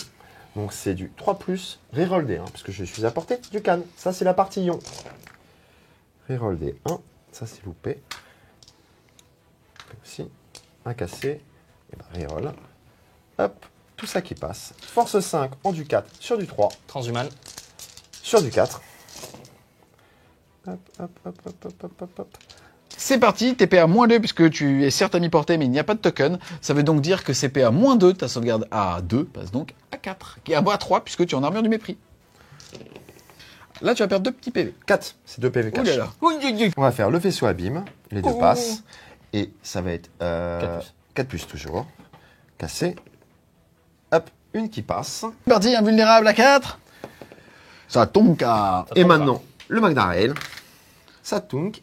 Donc c'est du 3 plus, reroll des 1, parce que je suis à portée du can. Ça, c'est la partie ion. Reroll des 1, ça c'est loupé. Aussi, un cassé, et ben reroll. Hop, tout ça qui passe. Force 5 en du 4 sur du 3, Transhuman. sur du 4. Hop, hop, hop, hop, hop, hop, hop, hop. C'est parti, TP à -2 puisque tu es certes à mi-portée mais il n'y a pas de token. Ça veut donc dire que CP à -2, ta sauvegarde à 2 passe donc à 4. Qui est à 3 puisque tu es en armure du mépris. Là tu vas perdre 2 petits PV. 4, c'est 2 PV Oh cash. là là. On va faire le vaisseau abîme, les deux Oh. passent. Et ça va être 4 4 plus toujours. Cassé. Hop, une qui passe. C'est parti, invulnérable à 4. Ça tombe à... Et maintenant, le Magdarael. Ça tunk.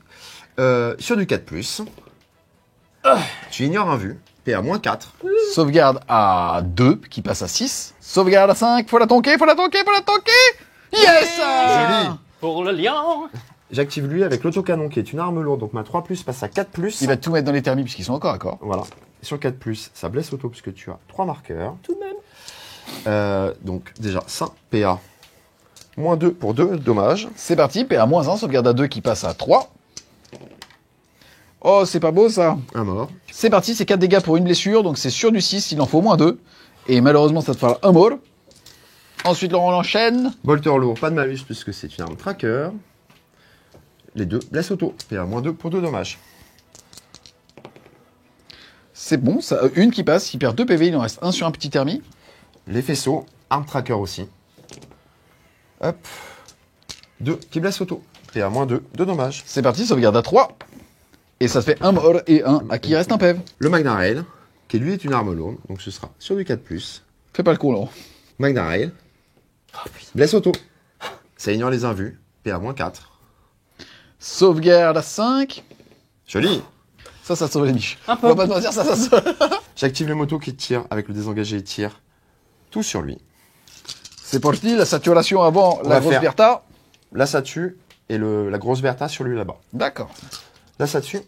Sur du 4 plus. Tu ignores un vu. T'es à -4. Sauvegarde à 2 qui passe à 6. Sauvegarde à 5, faut la tonker, faut la tonker, faut la tonker. Yes. Joli. Pour le lion. J'active lui avec l'autocanon qui est une arme lourde. Donc ma 3 plus passe à 4 plus. Il va tout mettre dans les thermis puisqu'ils sont encore à corps. Voilà. Sur 4 plus, ça blesse auto puisque tu as 3 marqueurs. Tout de même. Donc déjà, ça, PA. -2 pour 2 dommages. C'est parti, PA -1, sauvegarde à 2 qui passe à 3. Oh, c'est pas beau ça. Un mort. C'est parti, c'est 4 dégâts pour une blessure, donc c'est sur du 6, il en faut au moins 2. Et malheureusement, ça te fera un mort. Ensuite, Laurent l'enchaîne. Bolter lourd, pas de malus puisque c'est une arme tracker. Les deux, blesse auto. PA-2 pour 2 dommages. C'est bon, ça, une qui passe, il perd 2 PV, il en reste un sur un petit thermi. Les faisceaux, arme tracker aussi. Hop. 2 qui blesse auto. PA-2, 2 dommages. C'est parti, sauvegarde à 3. Et ça te fait un mort et un à qui il reste un PEV. Le Magna Rail, qui lui est une arme lourde, donc ce sera sur du 4+. Fais pas le con, Laurent. Magna Rail. Blesse auto. Ça ignore les invus. PA-4. Sauvegarde à 5. Joli. Ça sauve les miches. Un peu. On va pas te mentir, ça sauve. J'active le moto qui tire avec le désengagé, il tire tout sur lui. C'est parti, la saturation avant On la va grosse faire- Bertha. Là, ça tue. Et la grosse Bertha sur lui là-bas. D'accord. Là, ça tue.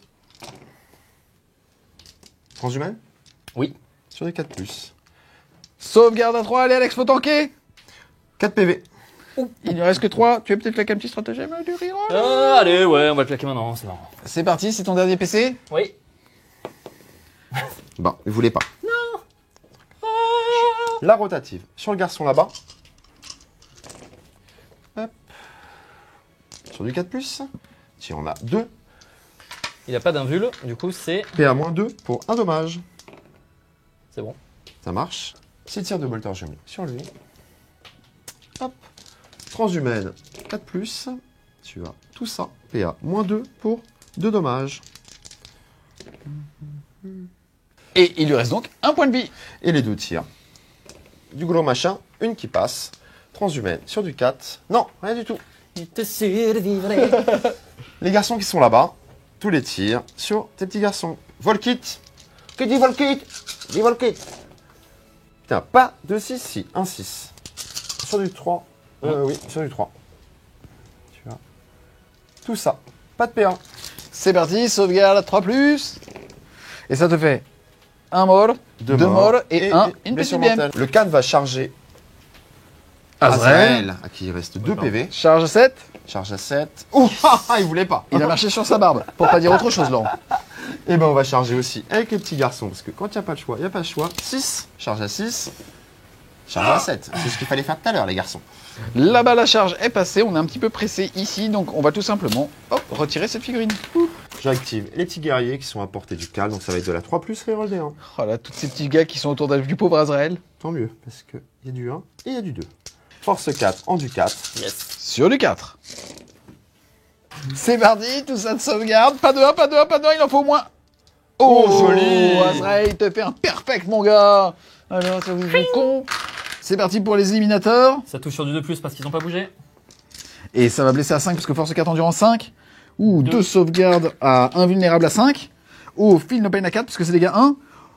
Transhumaine Oui. sur du 4+. Sauvegarde à 3, allez Alex, faut tanker. 4 PV. Il ne reste que 3, tu veux peut-être claquer un petit stratagème du reroll. Allez, ouais, on va le claquer maintenant, c'est marrant. C'est parti, c'est ton dernier PC. Oui. Bon, il voulait pas. Non. La rotative. Sur le garçon là-bas. Hop. Sur du 4+. Si on a 2. Il a pas d'invul, du coup c'est PA-2 pour un dommage. c'est bon. Ça marche. 6 tirs de bolter jumelé sur lui. Hop. Transhumaine 4+. Tu as tout ça. PA-2 pour 2 dommages. Et il lui reste donc un point de vie. Et les 2 tirs. Du gros machin. Une qui passe. Transhumaine sur du 4. Non, rien du tout. Il te survivrait. Les garçons qui sont là-bas. Tous les tirs sur tes petits garçons. Volkit. Que dit Volkit? Dis Volkit. Putain, pas de 6, si. Un 6. Sur du 3. Oui, sur du 3. Tu vois. Tout ça. Pas de PA. C'est parti, sauvegarde à 3+. Et ça te fait un mort, deux morts et une blessure petite BM. mortelle. Le 4 va charger Azrael. à qui il reste 2 PV. Charge à 7. Charge à 7. Ouh, il voulait pas. Il a marché sur sa barbe. Pour pas dire autre chose, Laurent. Et ben on va charger aussi avec les petits garçons. Parce que quand il n'y a pas le choix, il n'y a pas le choix. 6. Charge à 6. Charge à 7. C'est ce qu'il fallait faire tout à l'heure, les garçons. Là-bas, la charge est passée. On est un petit peu pressé ici. Donc, on va tout simplement retirer cette figurine. J'active les petits guerriers qui sont à portée du calme. Donc ça va être de la 3+, reroll des 1. Oh là, tous ces petits gars qui sont autour du pauvre Azrael. Tant mieux. Parce qu'il y a du 1 et il y a du 2. Force 4 en du 4. Yes. Sur du 4. C'est parti, tout ça de sauvegarde. Pas de 1, pas de 1, pas de 1, il en faut au moins. Oh, joli. Azrael, il te fait un perfect, mon gars. Alors, ça vous joue con. C'est parti pour les éliminateurs. Ça touche sur du 2+, parce qu'ils ont pas bougé. Et ça va blesser à 5 parce que force 4 endurance 5. Ou 2 Deux. sauvegardes à invulnérable à 5. Ou feel no pain à 4 parce que c'est dégâts 1.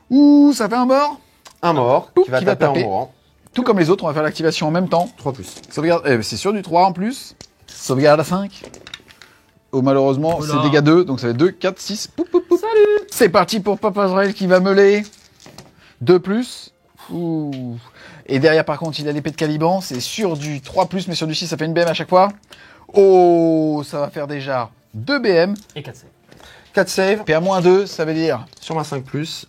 Ou ça fait un mort. Un mort Poup, qui va qui va taper en taper. mourant. Tout comme les autres, on va faire l'activation en même temps. 3+. Sauvegarde, c'est sur du 3 en plus. Sauvegarde à 5. Oh, malheureusement, Oula. c'est dégâts 2, donc ça fait 2, 4, 6. Poup, poup, poup. Salut. C'est parti pour Papa Azrael qui va meuler. 2+. Ouh. Et derrière, par contre, il a l'épée de Caliban. C'est sur du 3+, mais sur du 6, ça fait une BM à chaque fois. Oh, ça va faire déjà 2 BM. Et 4 save. 4 save PA-2, ça veut dire... sur ma 5+.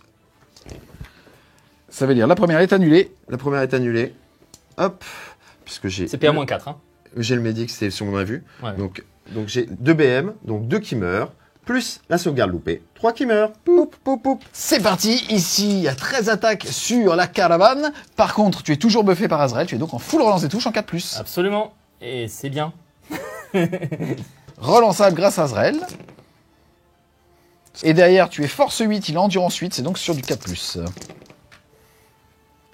Ça veut dire la première est annulée. La première est annulée. Hop. Puisque j'ai... C'est PA-4, hein. J'ai le médic, c'est sur mon invue. Ouais. Donc j'ai 2 BM, donc 2 qui meurent, plus la sauvegarde loupée, 3 qui meurent. Poup, poup, poup. C'est parti, ici il y a 13 attaques sur la caravane. Par contre, tu es toujours buffé par Azrael, tu es donc en full relance des touches en 4+. Absolument. Et c'est bien. Relançable grâce à Azrael. Et derrière, tu es force 8, il a endurance 8, c'est donc sur du 4+.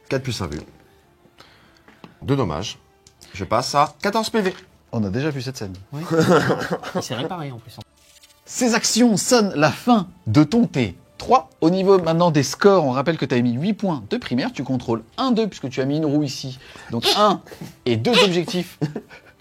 4 plus 1 vue. 2 dommages. Je passe à 14 PV. On a déjà vu cette scène. Il s'est réparé en plus. Ces actions sonnent la fin de ton T3. Au niveau maintenant des scores, on rappelle que tu as mis 8 points de primaire. Tu contrôles 1-2 puisque tu as mis une roue ici. Donc 1 et 2 objectifs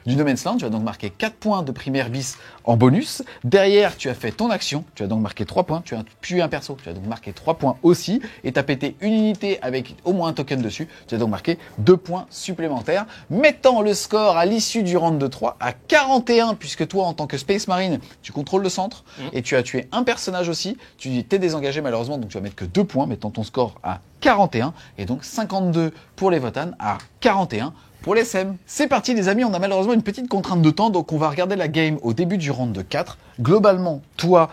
du No Man's Land. Tu as donc marqué 4 points de primaire bis en bonus. Derrière, tu as fait ton action. Tu as donc marqué 3 points. Tu as tué un perso. Tu as donc marqué 3 points aussi. Et tu as pété une unité avec au moins un token dessus. Tu as donc marqué 2 points supplémentaires. Mettant le score à l'issue du round de 3 à 41, puisque toi, en tant que Space Marine, tu contrôles le centre. Et tu as tué un personnage aussi. Tu t'es désengagé malheureusement, donc tu vas mettre que 2 points, mettant ton score à 41. Et donc 52 pour les Votan à 41 pour les SM. C'est parti les amis, on a malheureusement une petite contrainte de temps, donc on va regarder la game au début du round de 4. Globalement, toi,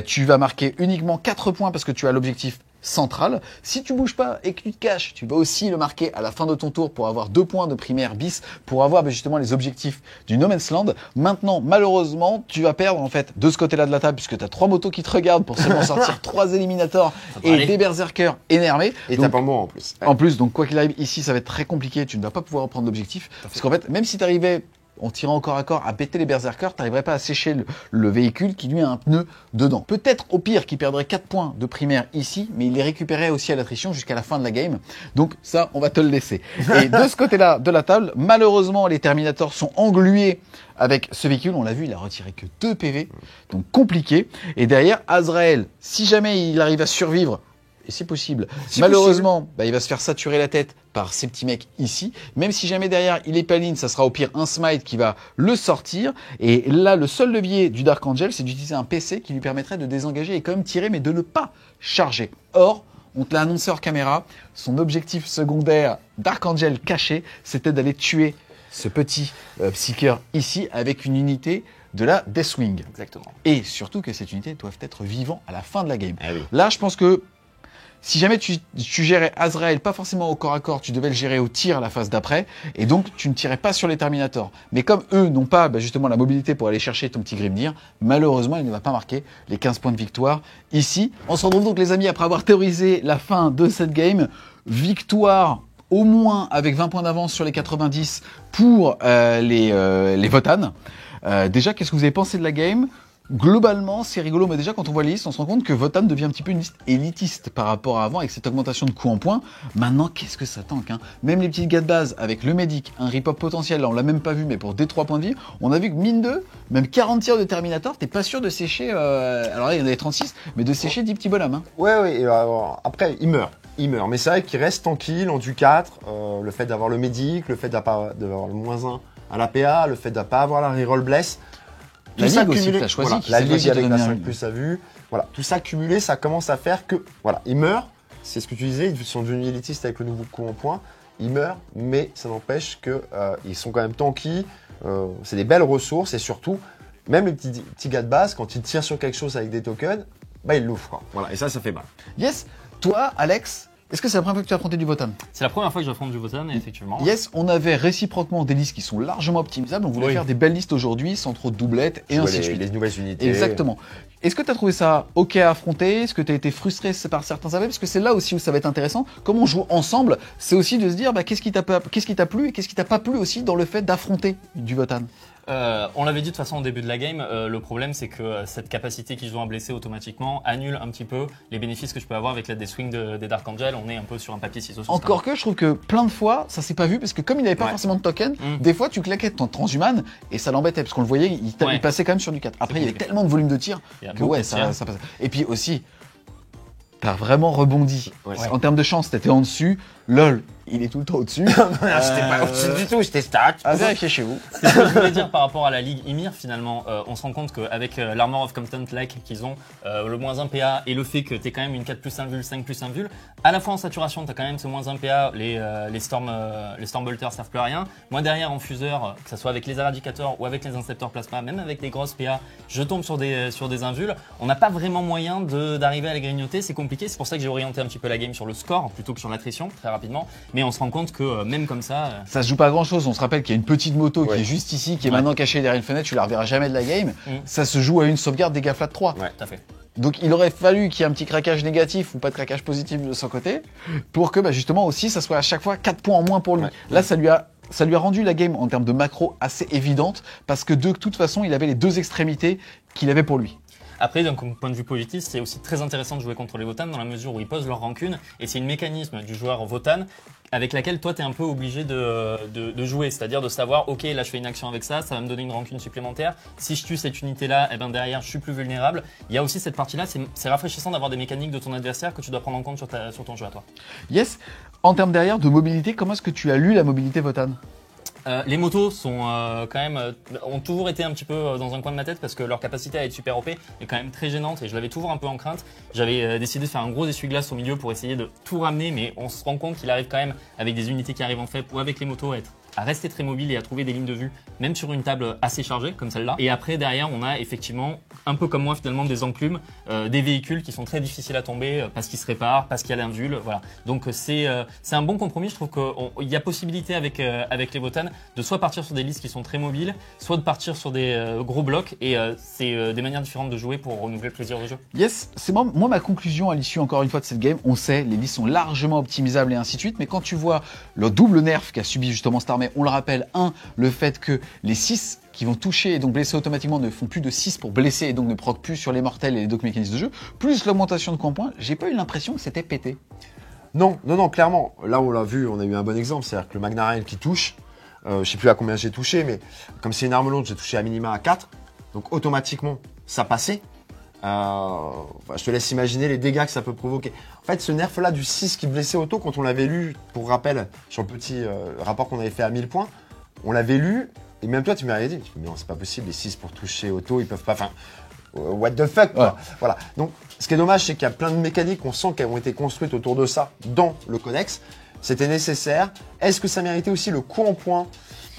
tu vas marquer uniquement 4 points parce que tu as l'objectif central. Si tu bouges pas et que tu te caches, tu vas aussi le marquer à la fin de ton tour pour avoir 2 points de primaire bis, pour avoir justement les objectifs du No Man's Land. Maintenant, malheureusement, tu vas perdre en fait de ce côté-là de la table puisque tu as 3 motos qui te regardent pour seulement sortir 3 éliminators et aller. des berserkers énervés. Et Donc, t'as pas le mot en plus. en plus, donc quoi qu'il arrive, ici, ça va être très compliqué. Tu ne vas pas pouvoir reprendre l'objectif. Parce qu'en fait, même si tu arrivais en tirant au corps à corps à péter les berserkers, tu n'arriverais pas à sécher le véhicule qui lui a un pneu dedans. Peut-être au pire qu'il perdrait 4 points de primaire ici, mais il les récupérait aussi à l'attrition jusqu'à la fin de la game. Donc ça, on va te le laisser. Et de ce côté-là de la table, malheureusement, les Terminators sont englués avec ce véhicule. On l'a vu, il a retiré que 2 PV. Donc compliqué. Et derrière, Azrael, si jamais il arrive à survivre, et c'est possible. Malheureusement, il va se faire saturer la tête par ces petits mecs ici. Même si jamais derrière il est paline, ça sera au pire un smite qui va le sortir. Et là, le seul levier du Dark Angel, c'est d'utiliser un PC qui lui permettrait de désengager et quand même tirer, mais de ne pas charger. Or, on te l'a annoncé hors caméra, son objectif secondaire Dark Angel caché, c'était d'aller tuer ce petit psyker ici avec une unité de la Deathwing. Exactement. Et surtout que cette unité doit être vivant à la fin de la game. Ah oui. Là, je pense que si jamais tu gérais Azrael, pas forcément au corps à corps, tu devais le gérer au tir à la phase d'après, et donc tu ne tirais pas sur les Terminators. Mais comme eux n'ont pas justement la mobilité pour aller chercher ton petit Grimnir, malheureusement, il ne va pas marquer les 15 points de victoire ici. On se retrouve donc les amis après avoir théorisé la fin de cette game. Victoire au moins avec 20 points d'avance sur les 90 pour les Votan. Déjà, qu'est-ce que vous avez pensé de la game ? Globalement, c'est rigolo, mais déjà quand on voit les listes, on se rend compte que Votan devient un petit peu une liste élitiste par rapport à avant avec cette augmentation de coûts en points. Maintenant, qu'est-ce que ça tank, hein. Même les petits gars de base avec le médic, un rip-up potentiel, là on l'a même pas vu, mais pour des 3 points de vie, on a vu que mine 2, même 40 tirs de Terminator, t'es pas sûr de sécher, alors là il y en avait 36, mais de sécher 10 petits bonhommes. Hein. Ouais, et alors, après, il meurt. Mais c'est vrai qu'il reste tranquille en du 4. Le fait d'avoir le médic, le fait d'avoir le -1 à la PA, le fait de pas avoir la reroll bless. La Tout ça ligue aussi cumulé, que t'as choisi, voilà, qui la cette ligue fois-ci te avec donne la un- 5+ a vu, voilà, tout ça cumulé, ça commence à faire que, voilà, il meurt, c'est ce que tu disais, ils sont devenus élitistes avec le nouveau coup en point, ils meurent, mais ça n'empêche que ils sont quand même tanky, c'est des belles ressources et surtout, même les petits gars de base, quand ils tirent sur quelque chose avec des tokens, ils l'ouvrent, quoi. Voilà, et ça fait mal. Yes, toi, Alex, est-ce que c'est la première fois que tu as affronté du Votan? C'est la première fois que j'affronte du Votan, effectivement. Yes, on avait réciproquement des listes qui sont largement optimisables. On voulait Oui. faire des belles listes aujourd'hui sans trop de doublettes et Tu vois ainsi de suite. les nouvelles unités. Exactement. Est-ce que tu as trouvé ça ok à affronter? Est-ce que tu as été frustré par certains aspects? Parce que c'est là aussi où ça va être intéressant. Comme on joue ensemble, c'est aussi de se dire qu'est-ce qui t'a plu et qu'est-ce qui t'a pas plu aussi dans le fait d'affronter du Votan. On l'avait dit de toute façon au début de la game, le problème c'est que cette capacité qu'ils ont à blesser automatiquement annule un petit peu les bénéfices que je peux avoir avec la Deathwing des Dark Angel. On est un peu sur un papier ciseaux. Encore que je trouve que plein de fois, ça s'est pas vu parce que comme il n'avait pas Ouais. forcément de token, Mm. des fois tu claquais ton transhuman et ça l'embêtait parce qu'on le voyait, il Ouais. passait quand même sur du 4. Après, il y avait compliqué. tellement de volume de tir Il y a que beaucoup ouais, de tirs. ça passait. Et puis aussi, t'as vraiment rebondi. Ouais. En termes de chance, t'étais en dessus. LOL, il est tout le temps au-dessus. J'étais pas au-dessus du tout, j'étais stack. À vérifier chez vous. C'est ce que je voulais dire par rapport à la ligue Ymir finalement. On se rend compte qu'avec l'Armor of Constant Like qu'ils ont, le -1 PA et le fait que t'es quand même une 4+1 vul, 5+1 vul, à la fois en saturation t'as quand même ce -1 PA, les Stormbolters servent plus à rien. Moi derrière en fuseur, que ce soit avec les Eradicators ou avec les Inceptors Plasma, même avec des grosses PA, je tombe sur des invuls. On n'a pas vraiment moyen d'arriver à les grignoter, c'est compliqué. C'est pour ça que j'ai orienté un petit peu la game sur le score plutôt que sur l'attrition très rapidement. Mais on se rend compte que même comme ça, Ça se joue pas à grand chose. On se rappelle qu'il y a une petite moto Ouais. qui est juste ici, qui est Ouais. maintenant cachée derrière une fenêtre. Tu la reverras jamais de la game. Mm. Ça se joue à une sauvegarde dégâts flat 3. Ouais. tout à fait. Donc il aurait fallu qu'il y ait un petit craquage négatif ou pas de craquage positif de son côté pour que justement aussi ça soit à chaque fois 4 points en moins pour lui. Ouais. Là ça lui a rendu la game en termes de macro assez évidente parce que de toute façon il avait les deux extrémités qu'il avait pour lui. Après, d'un point de vue politique, c'est aussi très intéressant de jouer contre les Votan dans la mesure où ils posent leur rancune et c'est une mécanisme du joueur Votan avec laquelle toi t'es un peu obligé de jouer, c'est-à-dire de savoir ok là je fais une action avec ça, ça va me donner une rancune supplémentaire, si je tue cette unité là, et ben derrière je suis plus vulnérable. Il y a aussi cette partie là, c'est rafraîchissant d'avoir des mécaniques de ton adversaire que tu dois prendre en compte sur ton jeu à toi. Yes. En termes derrière de mobilité, comment est-ce que tu as lu la mobilité Votan? Les motos sont quand même ont toujours été un petit peu dans un coin de ma tête parce que leur capacité à être super OP est quand même très gênante et je l'avais toujours un peu en crainte. J'avais décidé de faire un gros essuie-glace au milieu pour essayer de tout ramener, mais on se rend compte qu'il arrive quand même avec des unités qui arrivent en fait ou avec les motos à rester très mobile et à trouver des lignes de vue, même sur une table assez chargée comme celle-là. Et après derrière on a effectivement, un peu comme moi finalement, des enclumes, des véhicules qui sont très difficiles à tomber parce qu'ils se réparent, parce qu'il y a l'invul, voilà. Donc c'est un bon compromis, je trouve qu'il y a possibilité avec les Wotan de soit partir sur des listes qui sont très mobiles, soit de partir sur des gros blocs et c'est des manières différentes de jouer pour renouveler le plaisir de jeu. Yes, c'est moi ma conclusion à l'issue encore une fois de cette game. On sait, les listes sont largement optimisables et ainsi de suite, mais quand tu vois le double nerf qu'a subi justement cette armée, on le rappelle, le fait que les 6 qui vont toucher et donc blesser automatiquement ne font plus de 6 pour blesser et donc ne proc plus sur les mortels et les doc mécanismes de jeu, plus l'augmentation de points, j'ai pas eu l'impression que c'était pété. Non, clairement. Là, on l'a vu, on a eu un bon exemple. C'est-à-dire que le Magnarail qui touche, je sais plus à combien j'ai touché, mais comme c'est une arme lourde, j'ai touché à minima à 4. Donc, automatiquement, ça passait. Je te laisse imaginer les dégâts que ça peut provoquer. En fait, ce nerf-là du 6 qui blessait auto, quand on l'avait lu, pour rappel, sur le petit rapport qu'on avait fait à 1000 points, on l'avait lu, et même toi, tu m'avais dit, mais non, c'est pas possible, les 6 pour toucher auto, ils peuvent pas... Enfin, what the fuck, quoi. Ouais. Voilà. Donc, ce qui est dommage, c'est qu'il y a plein de mécaniques, on sent qu'elles ont été construites autour de ça dans le codex. C'était nécessaire. Est-ce que ça méritait aussi le coup en point?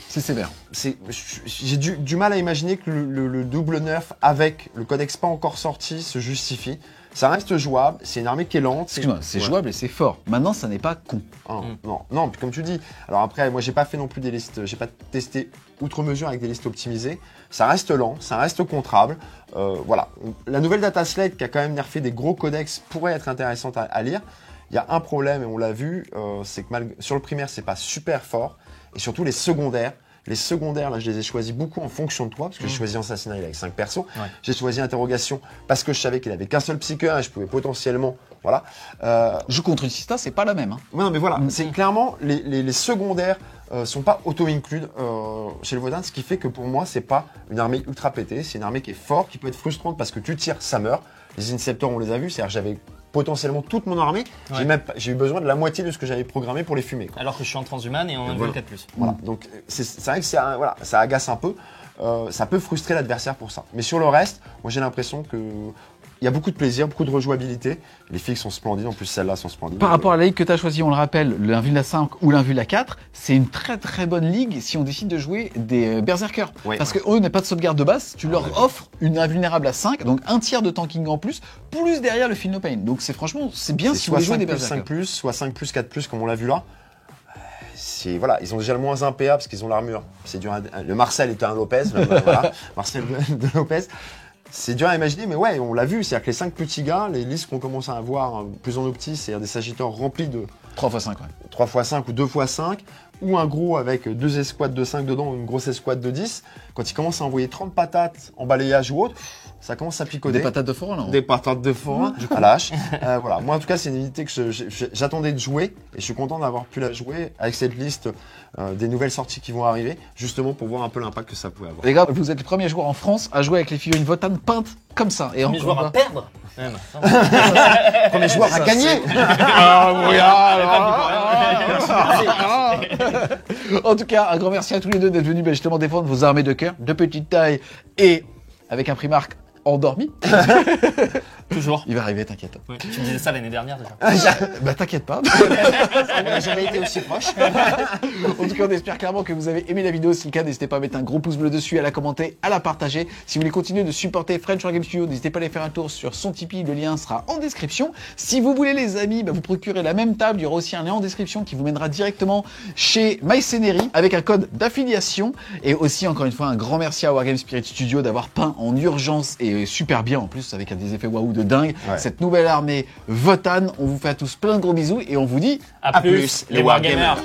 C'est sévère. J'ai du mal à imaginer que le double nerf avec le codex pas encore sorti se justifie. Ça reste jouable, c'est une armée qui est lente. Excuse-moi, c'est Ouais. jouable et c'est fort. Maintenant, ça n'est pas con. Non, puis comme tu dis. Alors après, moi j'ai pas fait non plus des listes, j'ai pas testé outre mesure avec des listes optimisées. Ça reste lent, ça reste contrable. Voilà. La nouvelle data slate qui a quand même nerfé des gros codex pourrait être intéressante à lire. Il y a un problème et on l'a vu, c'est que sur le primaire c'est pas super fort et surtout les secondaires. Les secondaires, là, je les ai choisis beaucoup en fonction de toi, parce que j'ai choisi Assassinat avec 5 persos. Ouais. J'ai choisi Interrogation parce que je savais qu'il avait qu'un seul psycheur et je pouvais potentiellement, voilà. Jouer contre une Sista, c'est pas la même. Hein. Ouais, non, mais voilà, c'est clairement les secondaires sont pas auto-inclus chez le Wotan, ce qui fait que pour moi, c'est pas une armée ultra pétée, c'est une armée qui est forte, qui peut être frustrante parce que tu tires, ça meurt. Les Inceptors, on les a vus, c'est-à-dire que j'avais potentiellement toute mon armée, j'ai eu besoin de la moitié de ce que j'avais programmé pour les fumer. Quoi. Alors que je suis en transhumane et en invul 4+. Voilà, donc c'est vrai que voilà, ça agace un peu, ça peut frustrer l'adversaire pour ça. Mais sur le reste, moi j'ai l'impression que il y a beaucoup de plaisir, beaucoup de rejouabilité. Les filles sont splendides, en plus celles-là sont splendides. Par rapport à la ligue que tu as choisie, on le rappelle, l'invul à 5 ou l'invul à 4, c'est une très très bonne ligue si on décide de jouer des berserkers. Ouais. Parce qu'eux n'ont pas de sauvegarde de base, tu leur offres une invulnérable à 5, donc un tiers de tanking en plus derrière le Feel No Pain. Donc c'est franchement, c'est bien si vous voulez jouer des berserkers. 5+, soit 5+, 4+, comme on l'a vu là. Voilà, ils ont déjà le moins 1 PA parce qu'ils ont l'armure. C'est dur. Le Marcel était un Lopez, voilà, Marcel de Lopez. C'est dur à imaginer, mais ouais, on l'a vu. C'est-à-dire que les 5 petits gars, les listes qu'on commence à avoir plus en opti, c'est-à-dire des Sagitteurs remplis de 3x5, ouais. 3x5 ou 2x5, ou un gros avec 2 escouades de 5 dedans, ou une grosse escouade de 10. Quand ils commencent à envoyer 30 patates en balayage ou autre, ça commence à picoter. Des patates de forain, là. Des patates de forain, à la hache. Voilà. Moi, en tout cas, c'est une unité que j'attendais de jouer, et je suis content d'avoir pu la jouer avec cette liste des nouvelles sorties qui vont arriver, justement pour voir un peu l'impact que ça pouvait avoir. Les gars, vous êtes les premiers joueurs en France à jouer avec les figurines Wotan peintes comme ça. Et premier joueur à perdre. Premier joueur à gagner. En tout cas, un grand merci à tous les deux d'être venus justement défendre vos armées de cœur, de petite taille et avec un Primark endormi. Toujours. Il va arriver, t'inquiète. Ouais, tu me disais ça l'année dernière déjà. Bah t'inquiète pas. On n'a jamais été aussi proche. En tout cas, on espère clairement que vous avez aimé la vidéo. Si le cas, n'hésitez pas à mettre un gros pouce bleu dessus, à la commenter, à la partager. Si vous voulez continuer de supporter French War Game Studio, n'hésitez pas à aller faire un tour sur son Tipeee. Le lien sera en description. Si vous voulez, les amis, vous procurez la même table. Il y aura aussi un lien en description qui vous mènera directement chez MyScenery avec un code d'affiliation. Et aussi, encore une fois, un grand merci à Wargame Spirit Studio d'avoir peint en urgence et super bien en plus avec des effets waouh de dingue. Ouais. Cette nouvelle armée Wotan. On vous fait à tous plein de gros bisous et on vous dit à plus les Wargamers.